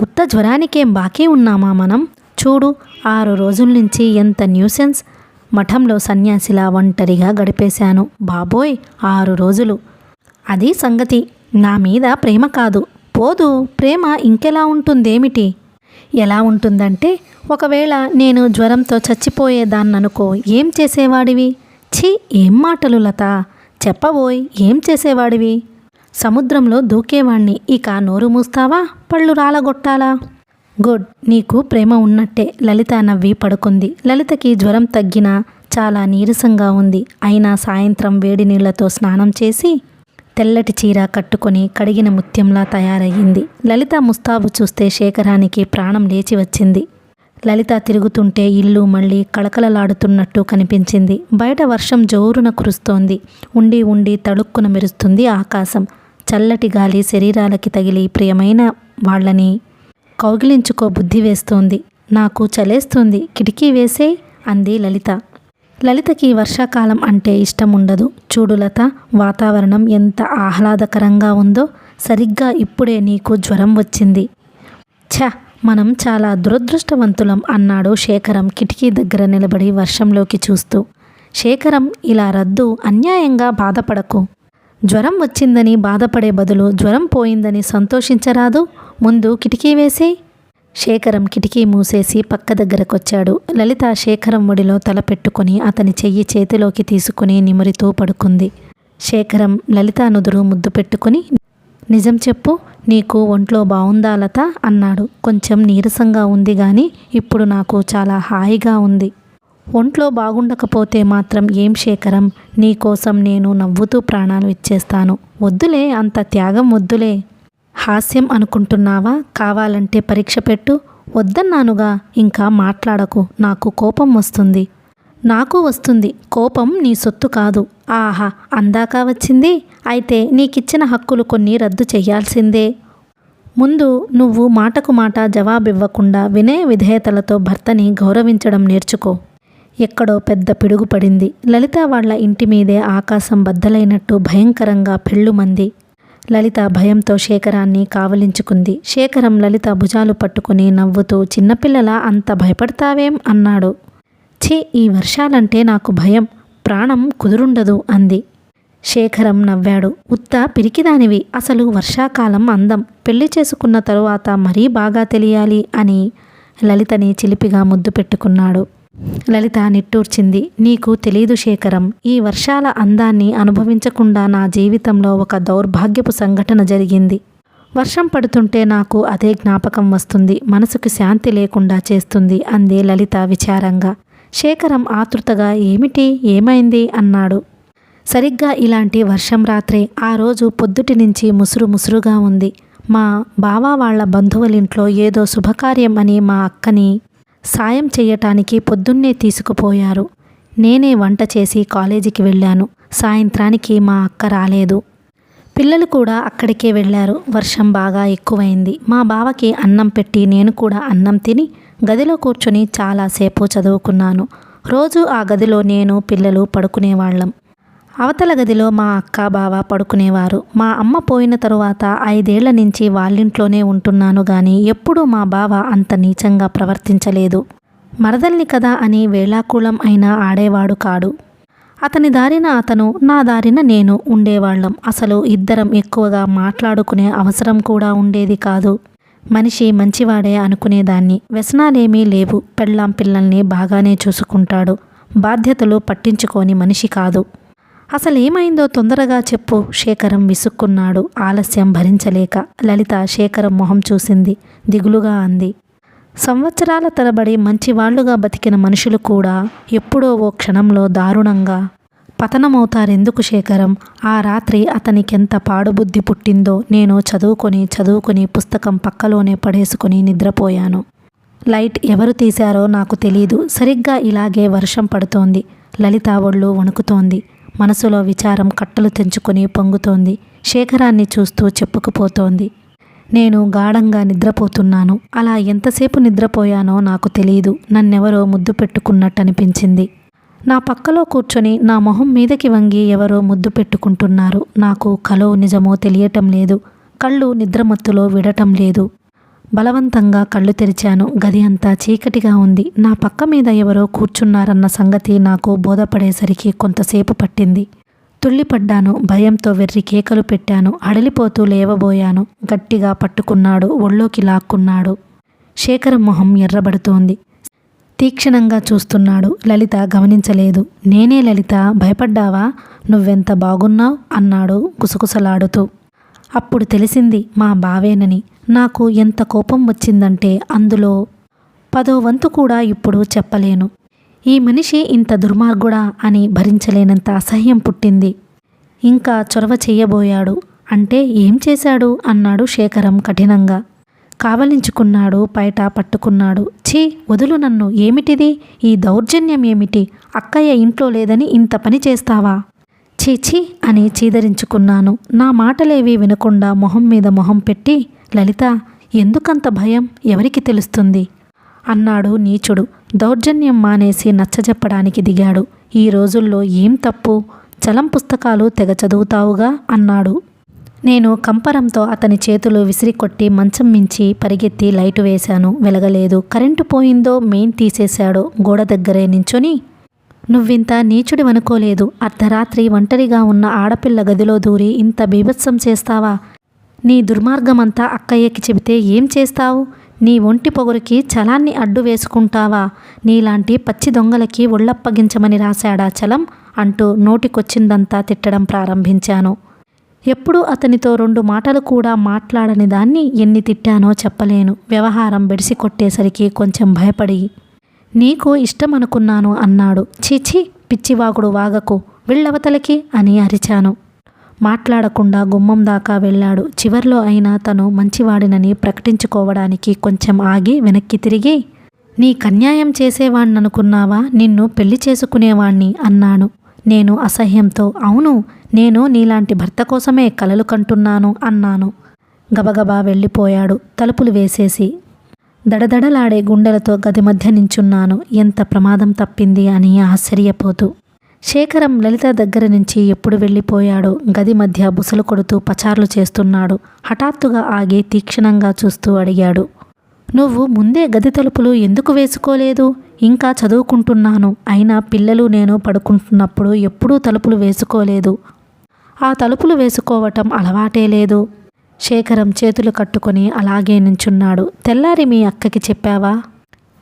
ఉత్త జ్వరానికేం బాకీ ఉన్నామా మనం? చూడు, 6 రోజుల నుంచి ఎంత న్యూసెన్స్. మఠంలో సన్యాసిలా ఒంటరిగా గడిపేశాను. బాబోయ్, 6 రోజులు. అది సంగతి. నా మీద ప్రేమ కాదు. పోదు, ప్రేమ ఇంకెలా ఉంటుందేమిటి? ఎలా ఉంటుందంటే, ఒకవేళ నేను జ్వరంతో చచ్చిపోయేదాన్ననుకో, ఏం చేసేవాడివి? ఛీ, ఏం మాటలు లత, చెప్పబోయ్, ఏం చేసేవాడివి? సముద్రంలో దూకేవాణ్ణి. ఇక నోరు మూస్తావా, పళ్ళు రాలగొట్టాలా? గుడ్, నీకు ప్రేమ ఉన్నట్టే. లలిత నవ్వి పడుకుంది. లలితకి జ్వరం తగ్గినా చాలా నీరసంగా ఉంది. అయినా సాయంత్రం వేడి నీళ్లతో స్నానం చేసి తెల్లటి చీర కట్టుకొని కడిగిన ముత్యంలా తయారయ్యింది. లలిత ముస్తాబు చూస్తే శేఖరానికి ప్రాణం లేచి వచ్చింది. లలిత తిరుగుతుంటే ఇల్లు మళ్ళీ కళకళలాడుతున్నట్టు కనిపించింది. బయట వర్షం జోరున కురుస్తోంది. ఉండి ఉండి తళుక్కున మెరుస్తుంది ఆకాశం. చల్లటి గాలి శరీరాలకి తగిలి ప్రియమైన వాళ్ళని కౌగిలించుకో బుద్ధి వేస్తోంది. నాకు చలేస్తుంది, కిటికీ వేసేయ్ అంది లలిత. లలితకి వర్షాకాలం అంటే ఇష్టం ఉండదు. చూడు లత, వాతావరణం ఎంత ఆహ్లాదకరంగా ఉందో. సరిగ్గా ఇప్పుడే నీకు జ్వరం వచ్చింది. ఛ, మనం చాలా దురదృష్టవంతులం అన్నాడు శేఖరం కిటికీ దగ్గర నిలబడి వర్షంలోకి చూస్తూ. శేఖరం, ఇలా రద్దు, అన్యాయంగా బాధపడకు. జ్వరం వచ్చిందని బాధపడే బదులు జ్వరం పోయిందని సంతోషించరాదు. ముందు కిటికీ వేసేయ్. శేఖరం కిటికీ మూసేసి పక్క దగ్గరకొచ్చాడు. లలిత శేఖరం ఒడిలో తల పెట్టుకుని అతని చెయ్యి చేతిలోకి తీసుకుని నిమురుతూ పడుకుంది. శేఖరం లలిత నుదురు ముద్దు పెట్టుకుని, నిజం చెప్పు, నీకు ఒంట్లో బావుందా లత అన్నాడు. కొంచెం నీరసంగా ఉంది గాని ఇప్పుడు నాకు చాలా హాయిగా ఉంది. ఒంట్లో బాగుండకపోతే మాత్రం ఏం శేఖరం, నీకోసం నేను నవ్వుతూ ప్రాణాలు ఇచ్చేస్తాను. వద్దులే, అంత త్యాగం వద్దులే. హాస్యం అనుకుంటున్నావా? కావాలంటే పరీక్ష పెట్టు. వద్దన్నానుగా, ఇంకా మాట్లాడకు, నాకు కోపం వస్తుంది. నాకు వస్తుంది కోపం, నీ సొత్తు కాదు. ఆహా, అందాక వచ్చింది. అయితే నీకిచ్చిన హక్కులు కొన్ని రద్దు చెయ్యాల్సిందే. ముందు నువ్వు మాటకు మాట జవాబివ్వకుండా వినయ విధేయతలతో భర్తని గౌరవించడం నేర్చుకో. ఎక్కడో పెద్ద పిడుగు పడింది. లలిత వాళ్ల ఇంటి మీదే ఆకాశం బద్దలైనట్టు భయంకరంగా పెళ్ళుమంది. లలిత భయంతో శేఖరాన్ని కావలించుకుంది. శేఖరం లలిత భుజాలు పట్టుకుని నవ్వుతూ, చిన్నపిల్లలా అంత భయపడతావేం అన్నాడు. ఛీ, ఈ వర్షాలంటే నాకు భయం, ప్రాణం కుదురుండదు అంది. శేఖరం నవ్వాడు. ఉత్త పిరికిదానివి. అసలు వర్షాకాలం అందం పెళ్లి చేసుకున్న తరువాత మరీ బాగా తెలియాలి అని లలితని చిలిపిగా ముద్దు పెట్టుకున్నాడు. లలిత నిట్టూర్చింది. నీకు తెలీదు శేఖరం, ఈ వర్షాల అందాన్ని అనుభవించకుండా నా జీవితంలో ఒక దౌర్భాగ్యపు సంఘటన జరిగింది. వర్షం పడుతుంటే నాకు అదే జ్ఞాపకం వస్తుంది. మనసుకు శాంతి లేకుండా చేస్తుంది అంది లలిత విచారంగా. శేఖరం ఆతృతగా, ఏమిటి, ఏమైంది అన్నాడు. సరిగ్గా ఇలాంటి వర్షం రాత్రే. ఆ రోజు పొద్దుటి నుంచి ముసురు ముసురుగా ఉంది. మా బావ వాళ్ళ బంధువులింట్లో ఏదో శుభకార్యం అని మా అక్కని సాయం చెయ్యటానికి పొద్దున్నే తీసుకుపోయారు. నేనే వంట చేసి కాలేజీకి వెళ్ళాను. సాయంత్రానికి మా అక్క రాలేదు. పిల్లలు కూడా అక్కడికే వెళ్ళారు. వర్షం బాగా ఎక్కువైంది. మా బావకి అన్నం పెట్టి నేను కూడా అన్నం తిని గదిలో కూర్చొని చాలాసేపు చదువుకున్నాను. రోజు ఆ గదిలో నేను పిల్లలు పడుకునేవాళ్ళం. అవతల గదిలో మా అక్క బావ పడుకునేవారు. మా అమ్మ పోయిన తరువాత 5 ఏళ్ల నుంచి వాళ్ళింట్లోనే ఉంటున్నాను గాని ఎప్పుడూ మా బావ అంత నీచంగా ప్రవర్తించలేదు. మరదల్ని కదా అని వేళాకూళం అయినా ఆడేవాడు కాడు. అతని దారిన అతను, నా దారిన నేను ఉండేవాళ్ళం. అసలు ఇద్దరం ఎక్కువగా మాట్లాడుకునే అవసరం కూడా ఉండేది కాదు. మనిషి మంచివాడే అనుకునేదాన్ని. వ్యసనాలేమీ లేవు. పెళ్ళాం పిల్లల్ని బాగానే చూసుకుంటాడు. బాధ్యతలు పట్టించుకోని మనిషి కాదు. అసలేమైందో తొందరగా చెప్పు. శేఖరం విసుక్కున్నాడు ఆలస్యం భరించలేక. లలిత శేఖరం మొహం చూసింది. దిగులుగా అంది. సంవత్సరాల తరబడి మంచివాళ్లుగా బతికిన మనుషులు కూడా ఎప్పుడో ఓ క్షణంలో దారుణంగా పతనమవుతారెందుకు శేఖరం? ఆ రాత్రి అతనికెంత పాడుబుద్ధి పుట్టిందో. నేను చదువుకొని పుస్తకం పక్కలోనే పడేసుకుని నిద్రపోయాను. లైట్ ఎవరు తీశారో నాకు తెలీదు. సరిగ్గా ఇలాగే వర్షం పడుతోంది. లలిత ఒళ్ళు వణుకుతోంది. మనసులో విచారం కట్టలు తెంచుకొని పొంగుతోంది. శేఖరాన్ని చూస్తూ చెప్పుకుపోతోంది. నేను గాఢంగా నిద్రపోతున్నాను. అలా ఎంతసేపు నిద్రపోయానో నాకు తెలీదు. నన్నెవరో ముద్దు పెట్టుకున్నట్టు అనిపించింది. నా పక్కలో కూర్చొని నా మొహం మీదకి వంగి ఎవరో ముద్దు పెట్టుకుంటున్నారు. నాకు కలో నిజమో తెలియటం లేదు. కళ్ళు నిద్రమత్తులో విడటం లేదు. బలవంతంగా కళ్ళు తెరిచాను. గది అంతా చీకటిగా ఉంది. నా పక్క మీద ఎవరో కూర్చున్నారన్న సంగతి నాకు బోధపడేసరికి కొంతసేపు పట్టింది. తుళ్ళిపడ్డాను. భయంతో వెర్రి కేకలు పెట్టాను. అడలిపోతూ లేవబోయాను. గట్టిగా పట్టుకున్నాడు. ఒళ్ళోకి లాక్కున్నాడు. శేఖరం మొహం ఎర్రబడుతోంది. తీక్షణంగా చూస్తున్నాడు. లలిత గమనించలేదు. నేనే లలిత, భయపడ్డావా? నువ్వెంత బాగున్నావు అన్నాడు గుసగుసలాడుతూ. అప్పుడు తెలిసింది మా బావేనని. నాకు ఎంత కోపం వచ్చిందంటే అందులో 10వ వంతు కూడా ఇప్పుడు చెప్పలేను. ఈ మనిషి ఇంత దుర్మార్గుడా అని భరించలేనంత అసహ్యం పుట్టింది. ఇంకా చొరవ చెయ్యబోయాడు. అంటే ఏం చేశాడు అన్నాడు శేఖరం కఠినంగా. కావలించుకున్నాడు. పైట పట్టుకున్నాడు. ఛీ, వదులు నన్ను. ఏమిటిది? ఈ దౌర్జన్యం ఏమిటి? అక్కయ్య ఇంట్లో లేదని ఇంత పని చేస్తావా? చీచీ అని చీదరించుకున్నాను. నా మాటలేవి వినకుండా మొహం మీద మొహం పెట్టి, లలిత, ఎందుకంత భయం? ఎవరికి తెలుస్తుంది అన్నాడు నీచుడు. దౌర్జన్యం మానేసి నచ్చజెప్పడానికి దిగాడు. ఈ రోజుల్లో ఏం తప్పు? చలం పుస్తకాలు తెగ చదువుతావుగా అన్నాడు. నేను కంపరంతో అతని చేతులు విసిరికొట్టి మంచం మించి పరిగెత్తి లైటు వేశాను. వెలగలేదు. కరెంటు పోయిందో మెయిన్ తీసేశాడో గోడ దగ్గరే నించొని, నువ్వింత నీచుడివనుకోలేదు. అర్ధరాత్రి ఒంటరిగా ఉన్న ఆడపిల్ల గదిలో దూరి ఇంత బీభత్సం చేస్తావా? నీ దుర్మార్గమంతా అక్కయ్యకి చెబితే ఏం చేస్తావు? నీ ఒంటి పొగరుకి చలాన్ని అడ్డు వేసుకుంటావా? నీలాంటి పచ్చి దొంగలకి ఒళ్ళప్పగించమని రాశాడా చలం అంటూ నోటికొచ్చిందంతా తిట్టడం ప్రారంభించాను. ఎప్పుడు అతనితో 2 మాటలు కూడా మాట్లాడని దాన్ని ఎన్ని తిట్టానో చెప్పలేను. వ్యవహారం బెడిసి కొట్టేసరికి కొంచెం భయపడి, నీకు ఇష్టం అనుకున్నాను అన్నాడు. చీచీ, పిచ్చివాగుడు వాగకు, వెళ్ళవతలకి అని అరిచాను. మాట్లాడకుండా గుమ్మం దాకా వెళ్ళాడు. చివర్లో అయినా తను మంచివాడినని ప్రకటించుకోవడానికి కొంచెం ఆగి వెనక్కి తిరిగి, నీ కన్యాయం చేసేవాణ్ణనుకున్నావా? నిన్ను పెళ్లి చేసుకునేవాణ్ణి అన్నాను. నేను అసహ్యంతో, అవును, నేను నీలాంటి భర్త కోసమే కలలు కంటున్నాను అన్నాను. గబగబా వెళ్ళిపోయాడు తలుపులు వేసేసి. దడదడలాడే గుండెలతో గది మధ్య నించున్నాను. ఎంత ప్రమాదం తప్పింది అని ఆశ్చర్యపోతూ. శేఖరం లలిత దగ్గర నుంచి ఎప్పుడు వెళ్ళిపోయాడో. గది మధ్య బుసలు కొడుతూ పచార్లు చేస్తున్నాడు. హఠాత్తుగా ఆగి తీక్షణంగా చూస్తూ అడిగాడు, నువ్వు ముందే గది తలుపులు ఎందుకు వేసుకోలేదు? ఇంకా చదువుకుంటున్నాను. అయినా పిల్లలు నేను పడుకుంటున్నప్పుడు ఎప్పుడూ తలుపులు వేసుకోలేదు. ఆ తలుపులు వేసుకోవటం అలవాటే లేదు. శేఖరం చేతులు కట్టుకొని అలాగే నించున్నాడు. తెల్లారి మీ అక్కకి చెప్పావా?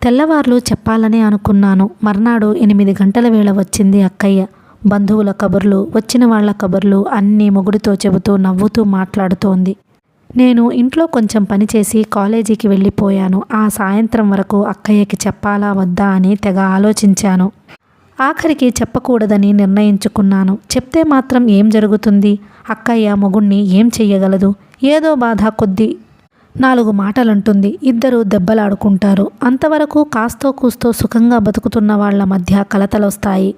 తెల్లవార్లు చెప్పాలనే అనుకున్నాను. మర్నాడు 8 గంటల వేళ వచ్చింది అక్కయ్య. బంధువుల కబుర్లు, వచ్చిన వాళ్ల కబుర్లు అన్నీ మొగుడితో చెబుతూ నవ్వుతూ మాట్లాడుతోంది. నేను ఇంట్లో కొంచెం పనిచేసి కాలేజీకి వెళ్ళిపోయాను. ఆ సాయంత్రం వరకు అక్కయ్యకి చెప్పాలా వద్దా అని తెగ ఆలోచించాను. ఆఖరికి చెప్పకూడదని నిర్ణయించుకున్నాను. చెప్తే మాత్రం ఏం జరుగుతుంది? అక్కయ్య మొగుణ్ణి ఏం చెయ్యగలదు? ఏదో బాధ కొద్దీ 4 మాటలంటుంది. ఇద్దరు దెబ్బలాడుకుంటారు. అంతవరకు కాస్తో కూస్తో సుఖంగా బతుకుతున్న వాళ్ల మధ్య కలతలొస్తాయి.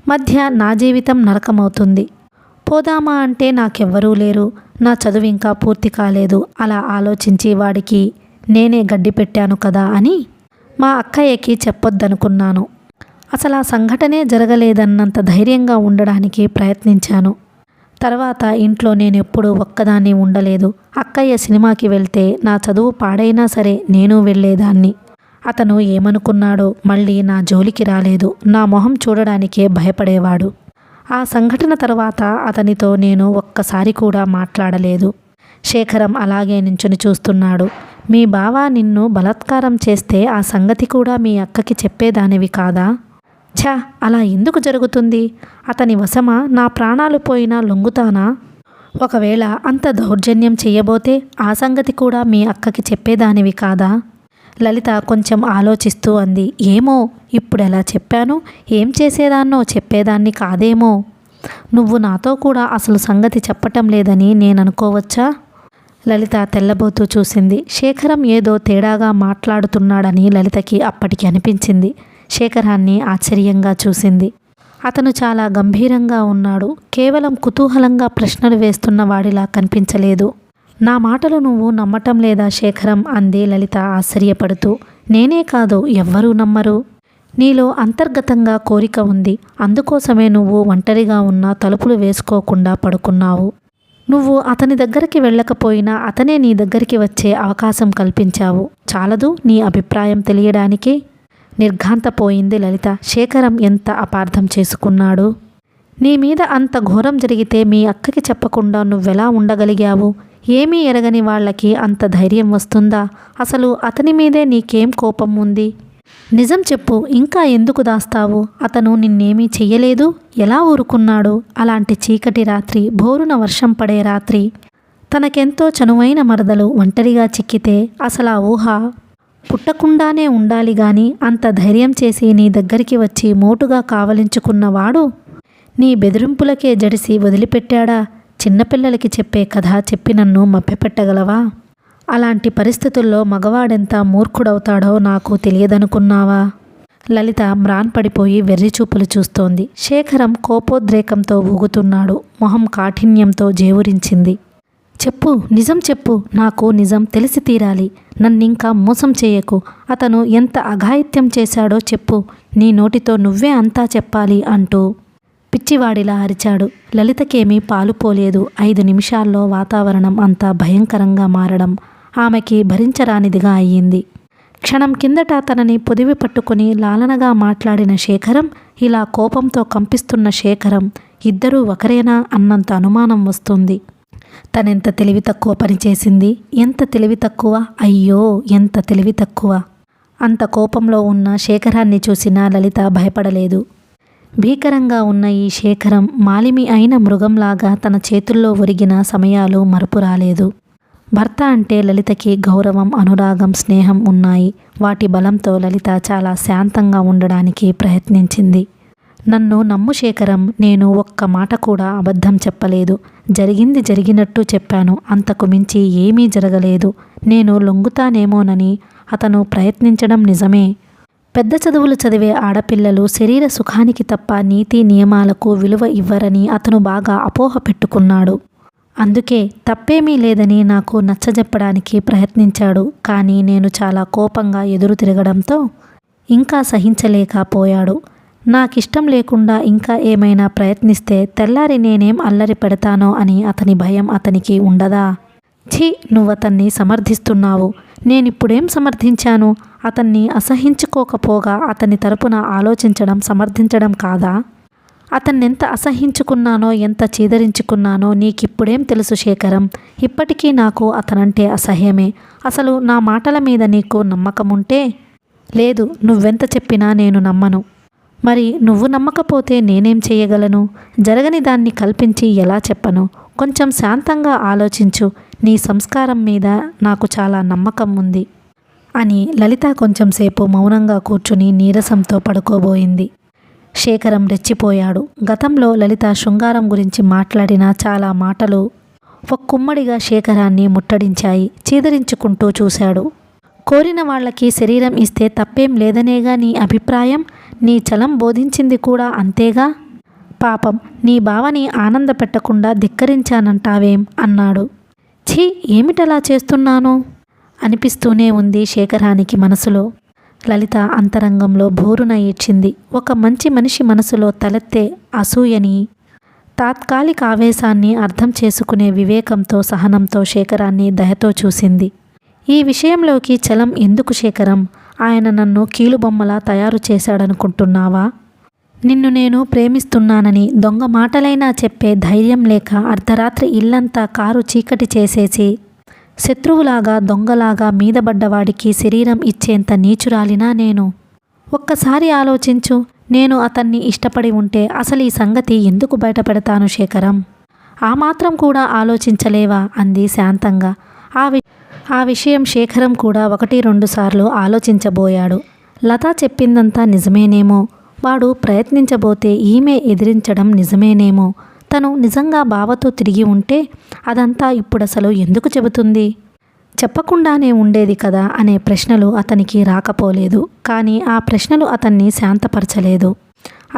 మధ్య నా జీవితం నరకమవుతుంది. పోదామా అంటే నాకెవ్వరూ లేరు. నా చదువు ఇంకా పూర్తి కాలేదు. అలా ఆలోచించి వాడికి నేనే గడ్డి పెట్టాను కదా అని మా అక్కయ్యకి చెప్పొద్దనుకున్నాను. అసలు ఆ సంఘటనే జరగలేదన్నంత ధైర్యంగా ఉండడానికి ప్రయత్నించాను. తర్వాత ఇంట్లో నేను ఎప్పుడూ ఒక్కదాన్ని ఉండలేదు. అక్కయ్య సినిమాకి వెళ్తే నా చదువు పాడైనా సరే నేను వెళ్ళేదాన్ని. అతను ఏమనుకున్నాడో మళ్ళీ నా జోలికి రాలేదు. నా మొహం చూడడానికే భయపడేవాడు. ఆ సంఘటన తర్వాత అతనితో నేను ఒక్కసారి కూడా మాట్లాడలేదు. శేఖరం అలాగే నించుని చూస్తున్నాడు. మీ బావ నిన్ను బలాత్కారం చేస్తే ఆ సంగతి కూడా మీ అక్కకి చెప్పేదానివి కాదా? ఛా, అలా ఎందుకు జరుగుతుంది? అతని వశమా? నా ప్రాణాలు పోయినా లొంగుతానా? ఒకవేళ అంత దౌర్జన్యం చెయ్యబోతే ఆ సంగతి కూడా మీ అక్కకి చెప్పేదానివి కాదా? లలిత కొంచెం ఆలోచిస్తూ అంది. ఏమో, ఇప్పుడెలా చెప్పాను? ఏం చేసేదాన్నో చెప్పేదాన్ని కాదేమో. నువ్వు నాతో కూడా అసలు సంగతి చెప్పటం లేదని నేననుకోవచ్చా? లలిత తెల్లబోతూ చూసింది. శేఖరం ఏదో తేడాగా మాట్లాడుతున్నాడని లలితకి అప్పటికి అనిపించింది. శేఖరాన్ని ఆశ్చర్యంగా చూసింది. అతను చాలా గంభీరంగా ఉన్నాడు. కేవలం కుతూహలంగా ప్రశ్నలు వేస్తున్న వాడిలా కనిపించలేదు. నా మాటలు నువ్వు నమ్మటం లేదా శేఖరం అంది లలిత ఆశ్చర్యపడుతూ. నేనే కాదు, ఎవ్వరూ నమ్మరు. నీలో అంతర్గతంగా కోరిక ఉంది. అందుకోసమే నువ్వు ఒంటరిగా ఉన్న తలుపులు వేసుకోకుండా పడుకున్నావు. నువ్వు అతని దగ్గరికి వెళ్ళకపోయినా అతనే నీ దగ్గరికి వచ్చే అవకాశం కల్పించావు. చాలదు నీ అభిప్రాయం తెలియడానికి? నిర్ఘాంతపోయింది లలిత. శేఖరం ఎంత అపార్థం చేసుకున్నాడు. నీ మీద అంత ఘోరం జరిగితే మీ అక్కకి చెప్పకుండా నువ్వెలా ఉండగలిగావు? ఏమీ ఎరగని వాళ్ళకి అంత ధైర్యం వస్తుందా? అసలు అతని మీదే నీకేం కోపం ఉంది? నిజం చెప్పు, ఇంకా ఎందుకు దాస్తావు? అతను నిన్నేమీ చెయ్యలేదు, ఎలా ఊరుకున్నాడు? అలాంటి చీకటి రాత్రి, భోరున వర్షం పడే రాత్రి, తనకెంతో చనువైన మరదలు ఒంటరిగా చిక్కితే అసలు ఆ ఊహ పుట్టకుండానే ఉండాలి గాని అంత ధైర్యం చేసి నీ దగ్గరికి వచ్చి మోటుగా కావలించుకున్నవాడు నీ బెదిరింపులకే జడిసి వదిలిపెట్టాడా? చిన్నపిల్లలకి చెప్పే కథ చెప్పి నన్ను మభ్యపెట్టగలవా? అలాంటి పరిస్థితుల్లో మగవాడెంత మూర్ఖుడవుతాడో నాకు తెలియదనుకున్నావా? లలిత మ్రాన్పడిపోయి వెర్రిచూపులు చూస్తోంది. శేఖరం కోపోద్రేకంతో ఊగుతున్నాడు. మొహం కాఠిన్యంతో జేవురించింది. చెప్పు, నిజం చెప్పు, నాకు నిజం తెలిసి తీరాలి. నన్నింకా మోసం చేయకు. అతను ఎంత అఘాయిత్యం చేశాడో చెప్పు. నీ నోటితో నువ్వే అంతా చెప్పాలి అంటూ పిచ్చివాడిలా అరిచాడు. లలితకేమీ పాలుపోలేదు. 5 నిమిషాల్లో వాతావరణం అంతా భయంకరంగా మారడం ఆమెకి భరించరానిదిగా అయ్యింది. క్షణం కిందట తనని పొదివి పట్టుకుని లాలనగా మాట్లాడిన శేఖరం, ఇలా కోపంతో కంపిస్తున్న శేఖరం, ఇద్దరూ ఒకరేనా అన్నంత అనుమానం వస్తుంది. తనెంత తెలివి తక్కువ పనిచేసింది. ఎంత తెలివి తక్కువ! అయ్యో, ఎంత తెలివి తక్కువ! అంత కోపంలో ఉన్న శేఖరాన్ని చూసిన లలిత భయపడలేదు. భీకరంగా ఉన్న ఈ శేఖరం మాలిమి అయిన మృగంలాగా తన చేతుల్లో ఒరిగిన సమయాలు మరుపు రాలేదు. భర్త అంటే లలితకి గౌరవం, అనురాగం, స్నేహం ఉన్నాయి. వాటి బలంతో లలిత చాలా శాంతంగా ఉండడానికి ప్రయత్నించింది. నన్ను నమ్ము శేఖరం, నేను ఒక్క మాట కూడా అబద్ధం చెప్పలేదు. జరిగింది జరిగినట్టు చెప్పాను. అంతకు మించి ఏమీ జరగలేదు. నేను లొంగుతానేమోనని అతను ప్రయత్నించడం నిజమే. పెద్ద చదువులు చదివే ఆడపిల్లలు శరీర సుఖానికి తప్ప నీతి నియమాలకు విలువ ఇవ్వరని అతను బాగా అపోహ పెట్టుకున్నాడు. అందుకే తప్పేమీ లేదని నాకు నచ్చజెప్పడానికి ప్రయత్నించాడు. కానీ నేను చాలా కోపంగా ఎదురు తిరగడంతో ఇంకా సహించలేకపోయాడు. నాకిష్టం లేకుండా ఇంకా ఏమైనా ప్రయత్నిస్తే తెల్లారి నేనేం అల్లరి పెడతానో అని అతని భయం అతనికి ఉండదా? ఛీ, నువ్వతన్ని సమర్థిస్తున్నావు. నేనిప్పుడేం సమర్థించాను? అతన్ని అసహించుకోకపోగా అతని తరపున ఆలోచించడం సమర్థించడం కాదా? అతన్నెంత అసహించుకున్నానో, ఎంత చీదరించుకున్నానో నీకిప్పుడేం తెలుసు శేఖరం? ఇప్పటికీ నాకు అతనంటే అసహ్యమే. అసలు నా మాటల మీద నీకు నమ్మకముంటే? లేదు, నువ్వెంత చెప్పినా నేను నమ్మను. మరి నువ్వు నమ్మకపోతే నేనేం చేయగలను? జరగని దాన్ని కల్పించి ఎలా చెప్పను? కొంచెం శాంతంగా ఆలోచించు. నీ సంస్కారం మీద నాకు చాలా నమ్మకం ఉంది అని లలిత కొంచెంసేపు మౌనంగా కూర్చుని నీరసంతో పడుకోబోయింది. శేఖరం రెచ్చిపోయాడు. గతంలో లలిత శృంగారం గురించి మాట్లాడిన చాలా మాటలు ఒక్కుమ్మడిగా శేఖరాన్ని ముట్టడించాయి. చీదరించుకుంటూ చూశాడు. కోరిన వాళ్ళకి శరీరం ఇస్తే తప్పేం లేదనేగా నీ అభిప్రాయం? నీ చలం బోధించింది కూడా అంతేగా? పాపం నీ బావని ఆనంద పెట్టకుండా ధిక్కరించానంటావేం అన్నాడు. ఛీ, ఏమిటలా చేస్తున్నాను అనిపిస్తూనే ఉంది శేఖరానికి మనసులో. లలిత అంతరంగంలో భోరున ఏడ్చింది. ఒక మంచి మనిషి మనసులో తలెత్తే అసూయని, తాత్కాలిక ఆవేశాన్ని అర్థం చేసుకునే వివేకంతో, సహనంతో శేఖరాన్ని దయతో చూసింది. ఈ విషయంలోకి చలం ఎందుకు శేఖరం? ఆయన నన్ను కీలుబొమ్మలా తయారు చేశాడనుకుంటున్నావా? నిన్ను నేను ప్రేమిస్తున్నానని దొంగ మాటలైనా చెప్పే ధైర్యం లేక అర్ధరాత్రి ఇల్లంతా కారు చీకటి చేసేసి శత్రువులాగా, దొంగలాగా మీదబడ్డవాడికి శరీరం ఇచ్చేంత నీచురాలినా నేను? ఒక్కసారి ఆలోచించు. నేను అతన్ని ఇష్టపడి ఉంటే అసలు ఈ సంగతి ఎందుకు బయటపెడతాను శేఖరం? ఆ మాత్రం కూడా ఆలోచించలేవా అంది శాంతంగా. ఆ విషయం శేఖరం కూడా 1-2 సార్లు ఆలోచించబోయాడు. లత చెప్పిందంతా నిజమేనేమో. వాడు ప్రయత్నించబోతే ఈమె ఎదిరించడం నిజమేనేమో. తను నిజంగా బావతో తిరిగి ఉంటే అదంతా ఇప్పుడసలు ఎందుకు చెబుతుంది? చెప్పకుండానే ఉండేది కదా అనే ప్రశ్నలు అతనికి రాకపోలేదు. కానీ ఆ ప్రశ్నలు అతన్ని శాంతపరచలేదు.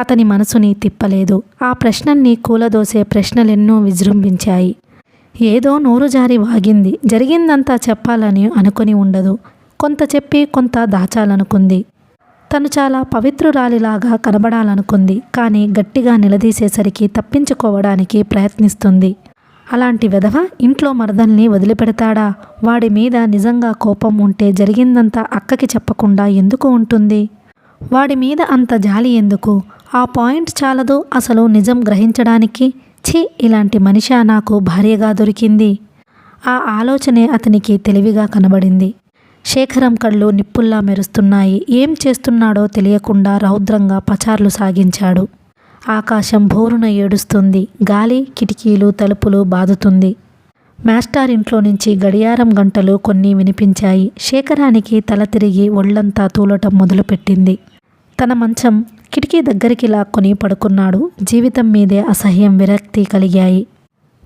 అతని మనసుని తిప్పలేదు. ఆ ప్రశ్నల్ని కూలదోసే ప్రశ్నలెన్నో విజృంభించాయి. ఏదో నోరు జారి వాగింది. జరిగిందంతా చెప్పాలని అనుకొని ఉండదు. కొంత చెప్పి కొంత దాచాలనుకుంది. తను చాలా పవిత్రురాలిలాగా కనబడాలనుకుంది. కానీ గట్టిగా నిలదీసేసరికి తప్పించుకోవడానికి ప్రయత్నిస్తుంది. అలాంటి వెధవ ఇంట్లో మరదల్ని వదిలిపెడతాడా? వాడి మీద నిజంగా కోపం ఉంటే జరిగిందంతా అక్కకి చెప్పకుండా ఎందుకు ఉంటుంది? వాడి మీద అంత జాలి ఎందుకు? ఆ పాయింట్ చాలదు అసలు నిజం గ్రహించడానికి? ఛీ, ఇలాంటి మనిషా నాకు భార్యగా దొరికింది? ఆ ఆలోచనే అతనికి తెలివిగా కనబడింది. శేఖరం కళ్ళు నిప్పుల్లా మెరుస్తున్నాయి. ఏం చేస్తున్నాడో తెలియకుండా రౌద్రంగా పచార్లు సాగించాడు. ఆకాశం భోరున ఏడుస్తుంది. గాలి కిటికీలు తలుపులు బాదుతుంది. మాస్టర్ ఇంట్లో నుంచి గడియారం గంటలు కొన్ని వినిపించాయి. శేఖరానికి తల తిరిగి ఒళ్లంతా తూలటం మొదలుపెట్టింది. తన మంచం కిటికీ దగ్గరికి లాక్కొని పడుకున్నాడు. జీవితం మీదే అసహ్యం విరక్తి కలిగాయి.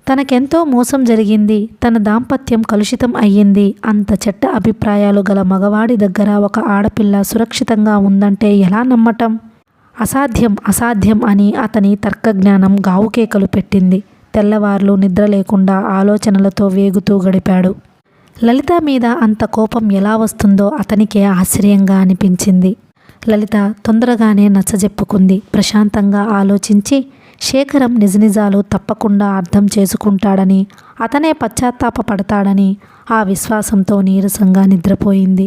తనకెంతో మోసం జరిగింది. తన దాంపత్యం కలుషితం అయ్యింది. అంత చెడ్డ అభిప్రాయాలు గల మగవాడి దగ్గర ఒక ఆడపిల్ల సురక్షితంగా ఉందంటే ఎలా నమ్మటం? అసాధ్యం అసాధ్యం అని అతని తర్కజ్ఞానం గావుకేకలు పెట్టింది. తెల్లవార్లు నిద్ర లేకుండా ఆలోచనలతో వేగుతూ గడిపాడు. లలిత మీద అంత కోపం ఎలా వస్తుందో అతనికే ఆశ్చర్యంగా అనిపించింది. లలిత తొందరగానే నచ్చజెప్పుకుంది. ప్రశాంతంగా ఆలోచించి శేఖరం నిజనిజాలు తప్పకుండా అర్థం చేసుకుంటాడని, అతనే పశ్చాత్తాపపడతాడని ఆ విశ్వాసంతో నీరసంగా నిద్రపోయింది.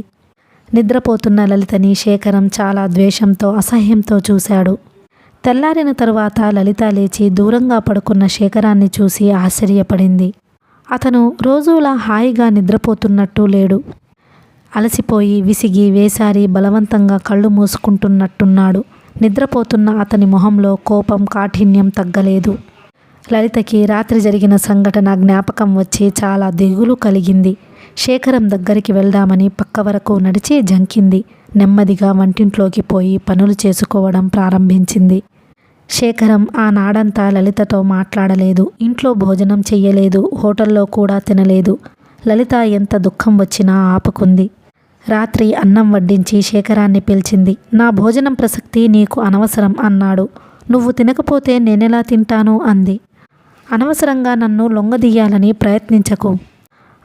నిద్రపోతున్న లలితని శేఖరం చాలా ద్వేషంతో అసహ్యంతో చూశాడు. తెల్లారిన తరువాత లలిత లేచి దూరంగా పడుకున్న శేఖరాన్ని చూసి ఆశ్చర్యపడింది. అతను రోజులా హాయిగా నిద్రపోతున్నట్టు లేడు. అలసిపోయి విసిగి వేసారి బలవంతంగా కళ్ళు మూసుకుంటున్నట్టున్నాడు. నిద్రపోతున్న అతని మొహంలో కోపం కాఠిన్యం తగ్గలేదు. లలితకి రాత్రి జరిగిన సంఘటన జ్ఞాపకం వచ్చి చాలా దిగులు కలిగింది. శేఖరం దగ్గరికి వెళ్దామని పక్క వరకు నడిచి జంకింది. నెమ్మదిగా వంటింట్లోకి పోయి పనులు చేసుకోవడం ప్రారంభించింది. శేఖరం ఆ నాడంతా లలితతో మాట్లాడలేదు. ఇంట్లో భోజనం చెయ్యలేదు. హోటల్లో కూడా తినలేదు. లలిత ఎంత దుఃఖం వచ్చినా ఆపుకుంది. రాత్రి అన్నం వడ్డించి శేఖరాన్ని పిలిచింది. నా భోజనం ప్రసక్తి నీకు అనవసరం అన్నాడు. నువ్వు తినకపోతే నేనెలా తింటాను అంది. అనవసరంగా నన్ను లొంగదీయాలని ప్రయత్నించకు.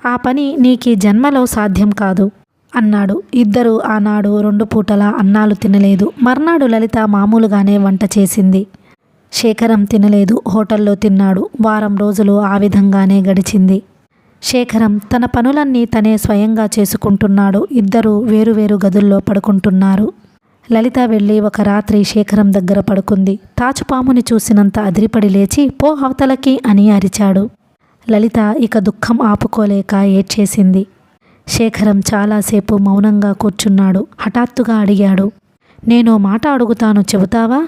ఆ పని నీకీ జన్మలో సాధ్యం కాదు అన్నాడు. ఇద్దరూ ఆనాడు 2 పూటలా అన్నాలు తినలేదు. మర్నాడు లలిత మామూలుగానే వంట చేసింది. శేఖరం తినలేదు. హోటల్లో తిన్నాడు. వారం రోజులు ఆ విధంగానే గడిచింది. శేఖరం తన పనులన్నీ తనే స్వయంగా చేసుకుంటున్నాడు. ఇద్దరూ వేరువేరు గదుల్లో పడుకుంటున్నారు. లలిత వెళ్ళి ఒక రాత్రి శేఖరం దగ్గర పడుకుంది. తాచుపాముని చూసినంత అదిరిపడి లేచి పో అవతలకి అని అరిచాడు. లలిత ఇక దుఃఖం ఆపుకోలేక ఏడ్చేసింది. శేఖరం చాలాసేపు మౌనంగా కూర్చున్నాడు. హఠాత్తుగా అడిగాడు, నేనో మాట అడుగుతాను, చెబుతావా?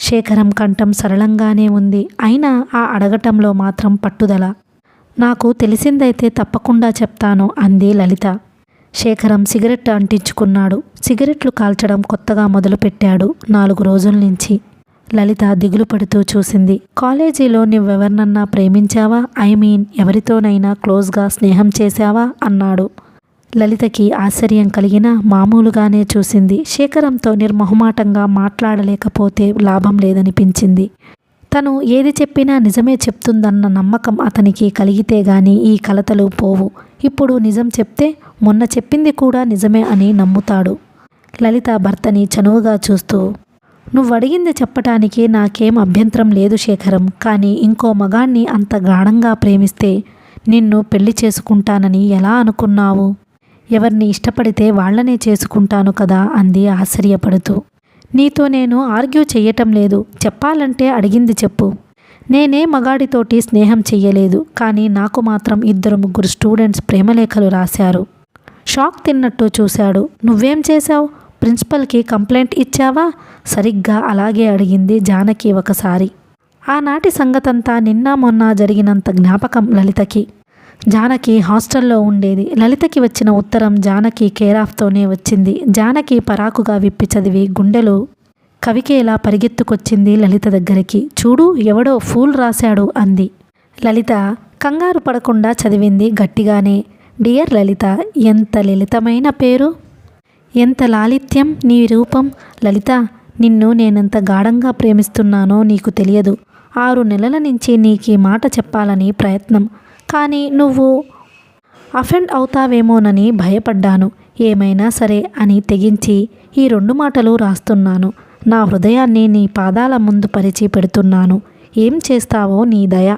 శేఖరం కంఠం సరళంగానే ఉంది. అయినా ఆ అడగటంలో మాత్రం పట్టుదల. నాకు తెలిసిందైతే తప్పకుండా చెప్తాను అంది లలిత. శేఖరం సిగరెట్ అంటించుకున్నాడు. సిగరెట్లు కాల్చడం కొత్తగా మొదలుపెట్టాడు 4 రోజుల నుంచి. లలిత దిగులు పడుతూ చూసింది. కాలేజీలో నువ్వెవరినన్నా ప్రేమించావా? ఎవరితోనైనా క్లోజ్గా స్నేహం చేశావా అన్నాడు. లలితకి ఆశ్చర్యం కలిగినా మామూలుగానే చూసింది. శేఖరంతో నిర్మొహమాటంగా మాట్లాడలేకపోతే లాభం లేదనిపించింది. తను ఏది చెప్పినా నిజమే చెప్తుందన్న నమ్మకం అతనికి కలిగితే గాని ఈ కలతలు పోవు. ఇప్పుడు నిజం చెప్తే మొన్న చెప్పింది కూడా నిజమే అని నమ్ముతాడు. లలిత భర్తని చనువుగా చూస్తూ, నువ్వడిగింది చెప్పటానికి నాకేం అభ్యంతరం లేదు శేఖరం. కానీ ఇంకో మగాణ్ణి అంత గాఢంగా ప్రేమిస్తే నిన్ను పెళ్లి చేసుకుంటానని ఎలా అనుకున్నావు? ఎవరిని ఇష్టపడితే వాళ్లనే చేసుకుంటాను కదా అంది ఆశ్చర్యపడుతూ. నీతో నేను ఆర్గ్యూ చెయ్యటం లేదు. చెప్పాలంటే అడిగింది చెప్పు. నేనే మగాడితోటి స్నేహం చెయ్యలేదు. కానీ నాకు మాత్రం 2-3 స్టూడెంట్స్ ప్రేమలేఖలు రాశారు. షాక్ తిన్నట్టు చూశాడు. నువ్వేం చేశావు? ప్రిన్సిపల్కి కంప్లైంట్ ఇచ్చావా? సరిగ్గా అలాగే అడిగింది జానకి ఒకసారి. ఆనాటి సంగతంతా నిన్న మొన్న జరిగినంత జ్ఞాపకం లలితకి. జానకి హాస్టల్లో ఉండేది. లలితకి వచ్చిన ఉత్తరం జానకి కేరాఫ్తోనే వచ్చింది. జానకి పరాకుగా విప్పి చదివి గుండెలు కవికేలా పరిగెత్తుకొచ్చింది లలిత దగ్గరికి. చూడు, ఎవడో ఫూల్ రాశాడు అంది. లలిత కంగారు పడకుండా చదివింది గట్టిగానే. డియర్ లలిత, ఎంత లలితమైన పేరు, ఎంత లాలిత్యం నీ రూపం. లలిత, నిన్ను నేనెంత గాఢంగా ప్రేమిస్తున్నానో నీకు తెలియదు. 6 నెలల నుంచి నీకీ మాట చెప్పాలని ప్రయత్నం. కానీ నువ్వు అఫెండ్ అవుతావేమోనని భయపడ్డాను. ఏమైనా సరే అని తెగించి ఈ 2 మాటలు రాస్తున్నాను. నా హృదయాన్ని నీ పాదాల ముందు పరిచి పెడుతున్నాను. ఏం చేస్తావో నీ దయ.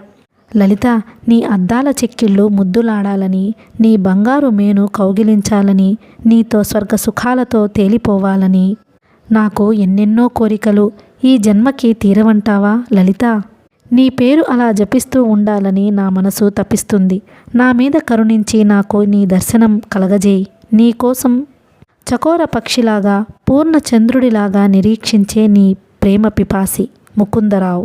లలిత, నీ అద్దాల చెక్కిళ్ళు ముద్దులాడాలని, నీ బంగారు మేను కౌగిలించాలని, నీతో స్వర్గ సుఖాలతో తేలిపోవాలని నాకు ఎన్నెన్నో కోరికలు ఈ జన్మకి తీరవంటావా లలిత? నీ పేరు అలా జపిస్తూ ఉండాలని నా మనసు తపిస్తుంది. నా మీద కరుణించి నాకు నీ దర్శనం కలగజేయి. నీకోసం చకోర పక్షిలాగా పూర్ణ చంద్రుడిలాగా నిరీక్షించే నీ ప్రేమ పిపాసి ముకుందరావు.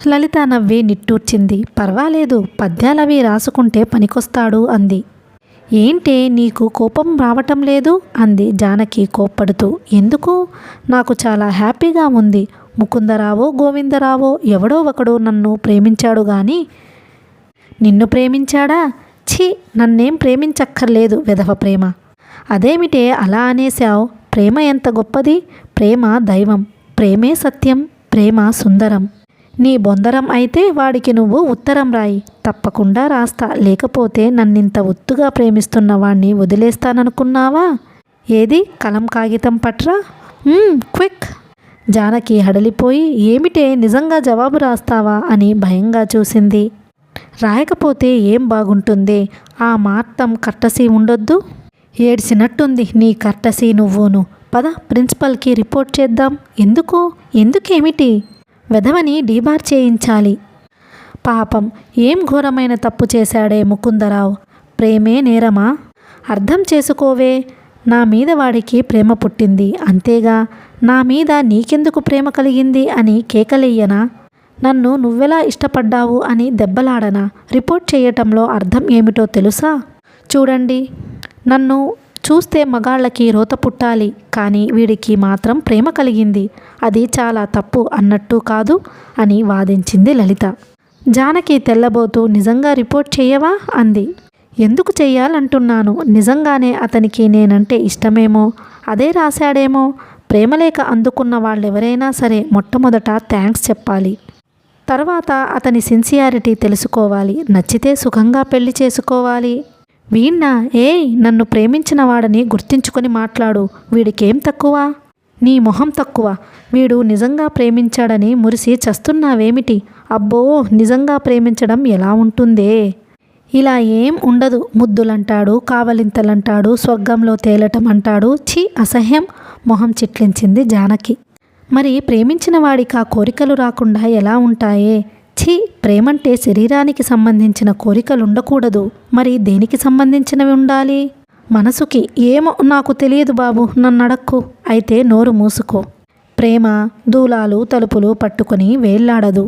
లలిత నవ్వి నిట్టూర్చింది. పర్వాలేదు, పద్యాలవి రాసుకుంటే పనికొస్తాడు అంది. ఏంటే నీకు కోపం రావటం లేదు అంది జానకి కోప్పడుతూ. ఎందుకు? నాకు చాలా హ్యాపీగా ఉంది. ముకుందరావో గోవిందరావో ఎవడో ఒకడు నన్ను ప్రేమించాడు గాని నిన్ను ప్రేమించాడా? ఛీ, నన్నేం ప్రేమించక్కర్లేదు వెధవ ప్రేమ. అదేమిటే అలా అనేశావు? ప్రేమ ఎంత గొప్పది! ప్రేమ దైవం, ప్రేమే సత్యం, ప్రేమ సుందరం. నీ బొందరం అయితే వాడికి నువ్వు ఉత్తరం రాయి. తప్పకుండా రాస్తా. లేకపోతే నన్నింత ఒత్తుగా ప్రేమిస్తున్న వాణ్ణి వదిలేస్తాననుకున్నావా? ఏది కలం కాగితం పట్రా. క్విక్. జానకి హడలిపోయి, ఏమిటే నిజంగా జవాబు రాస్తావా అని భయంగా చూసింది. రాయకపోతే ఏం బాగుంటుంది? ఆ మాత్రం కర్టసీ ఉండొద్దు? ఏడ్చినట్టుంది నీ కర్టసీ నువ్వును. పద, ప్రిన్సిపల్కి రిపోర్ట్ చేద్దాం. ఎందుకేమిటి? వెధవని డీబార్ చేయించాలి. పాపం, ఏం ఘోరమైన తప్పు చేశాడే ముకుందరావు. ప్రేమే నేరమా? అర్థం చేసుకోవే. నా మీద వాడికి ప్రేమ పుట్టింది అంతేగా. నా మీద నీకెందుకు ప్రేమ కలిగింది అని కేకలెయ్యనా? నన్ను నువ్వెలా ఇష్టపడ్డావు అని దెబ్బలాడనా? రిపోర్ట్ చేయటంలో అర్థం ఏమిటో తెలుసా? చూడండి, నన్ను చూస్తే మగాళ్ళకి రోత పుట్టాలి, కానీ వీడికి మాత్రం ప్రేమ కలిగింది. అది చాలా తప్పు అన్నట్టు కాదు అని వాదించింది లలిత. జానకి తెల్లబోతూ, నిజంగా రిపోర్ట్ చేయవా అంది. ఎందుకు చెయ్యాలంటున్నాను? నిజంగానే అతనికి నేనంటే ఇష్టమేమో, అదే రాశాడేమో. ప్రేమలేఖ అందుకున్న వాళ్ళెవరైనా సరే మొట్టమొదట థ్యాంక్స్ చెప్పాలి. తర్వాత అతని సిన్సియారిటీ తెలుసుకోవాలి. నచ్చితే సుఖంగా పెళ్లి చేసుకోవాలి. వీణ్ణా? ఏయ్, నన్ను ప్రేమించిన వాడని గుర్తించుకొని మాట్లాడు. వీడికేం తక్కువ? నీ మొహం తక్కువ. వీడు నిజంగా ప్రేమించాడని మురిసి చస్తున్నావేమిటి? అబ్బో, నిజంగా ప్రేమించడం ఎలా ఉంటుందే? ఇలా ఏం ఉండదు. ముద్దులంటాడు, కావలింతలంటాడు, స్వర్గంలో తేలటం అంటాడు. ఛీ, అసహ్యం. మొహం చిట్లించింది జానకి. మరి ప్రేమించిన వాడికి ఆ కోరికలు రాకుండా ఎలా ఉంటాయే? ఛీ, ప్రేమంటే శరీరానికి సంబంధించిన కోరికలు ఉండకూడదు. మరి దేనికి సంబంధించినవి ఉండాలి? మనసుకి. ఏమో నాకు తెలియదు బాబు, నన్నడక్కు. అయితే నోరు మూసుకో. ప్రేమ దూలాలు తలుపులు పట్టుకొని వేళ్లాడదు.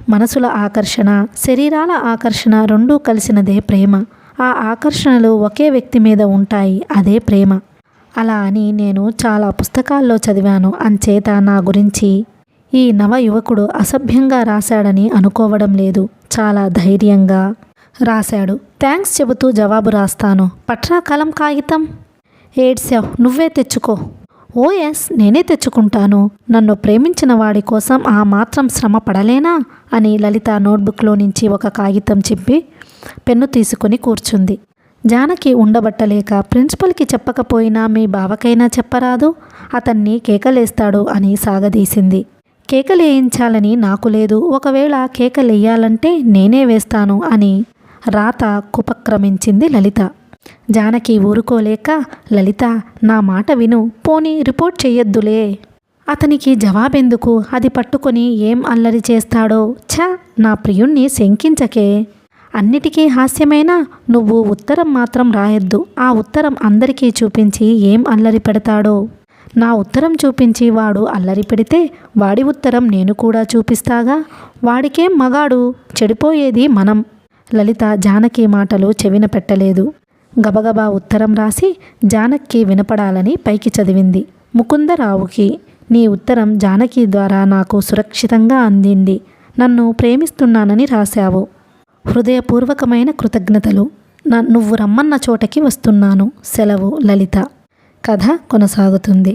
మనసుల ఆకర్షణ, శరీరాల ఆకర్షణ రెండూ కలిసినదే ప్రేమ. ఆ ఆకర్షణలు ఒకే వ్యక్తి మీద ఉంటాయి. అదే ప్రేమ. అలా అని నేను చాలా పుస్తకాల్లో చదివాను. అంచేత నా గురించి ఈ నవ యువకుడు అసభ్యంగా రాశాడని అనుకోవడం లేదు. చాలా ధైర్యంగా రాశాడు. థ్యాంక్స్ చెబుతూ జవాబు రాస్తాను. పట్రా కలం కాగితం. ఏడ్సావ్, నువ్వే తెచ్చుకో. ఓఎస్, నేనే తెచ్చుకుంటాను. నన్ను ప్రేమించిన వాడి కోసం ఆ మాత్రం శ్రమ పడలేనా అని లలిత నోట్బుక్లో నుంచి ఒక కాగితం చింపి పెన్ను తీసుకుని కూర్చుంది. జానకి ఉండబట్టలేక, ప్రిన్సిపల్కి చెప్పకపోయినా మీ బావకైనా చెప్పరాదు, అతన్ని కేకలేస్తాడు అని సాగదీసింది. కేకలేయించాలని నాకు లేదు. ఒకవేళ కేకలేయాలంటే నేనే వేస్తాను అని రాత కుపక్రమించింది లలిత. జానకి ఊరుకోలేక, లలిత నా మాట విను, పోనీ రిపోర్ట్ చెయ్యొద్దులే. అతనికి జవాబెందుకు? అది పట్టుకొని ఏం అల్లరి చేస్తాడో. ఛ, నా ప్రియుణ్ణి శంకించకే. అన్నిటికీ హాస్యమేనా? నువ్వు ఉత్తరం మాత్రం రాయొద్దు. ఆ ఉత్తరం అందరికీ చూపించి ఏం అల్లరి పెడతాడో. నా ఉత్తరం చూపించి వాడు అల్లరి పెడితే వాడి ఉత్తరం నేను కూడా చూపిస్తాగా. వాడికేం మగాడు, చెడిపోయేది మనం. లలిత జానకి మాటలు చెవిన పెట్టలేదు. గబగబా ఉత్తరం రాసి జానకి వినపడాలని పైకి చదివింది. ముకుందరావుకి, నీ ఉత్తరం జానకి ద్వారా నాకు సురక్షితంగా అందింది. నన్ను ప్రేమిస్తున్నానని రాశావు. హృదయపూర్వకమైన కృతజ్ఞతలు. నువ్వు రమ్మన్న చోటకి వస్తున్నాను. సెలవు. లలిత. కథ కొనసాగుతుంది.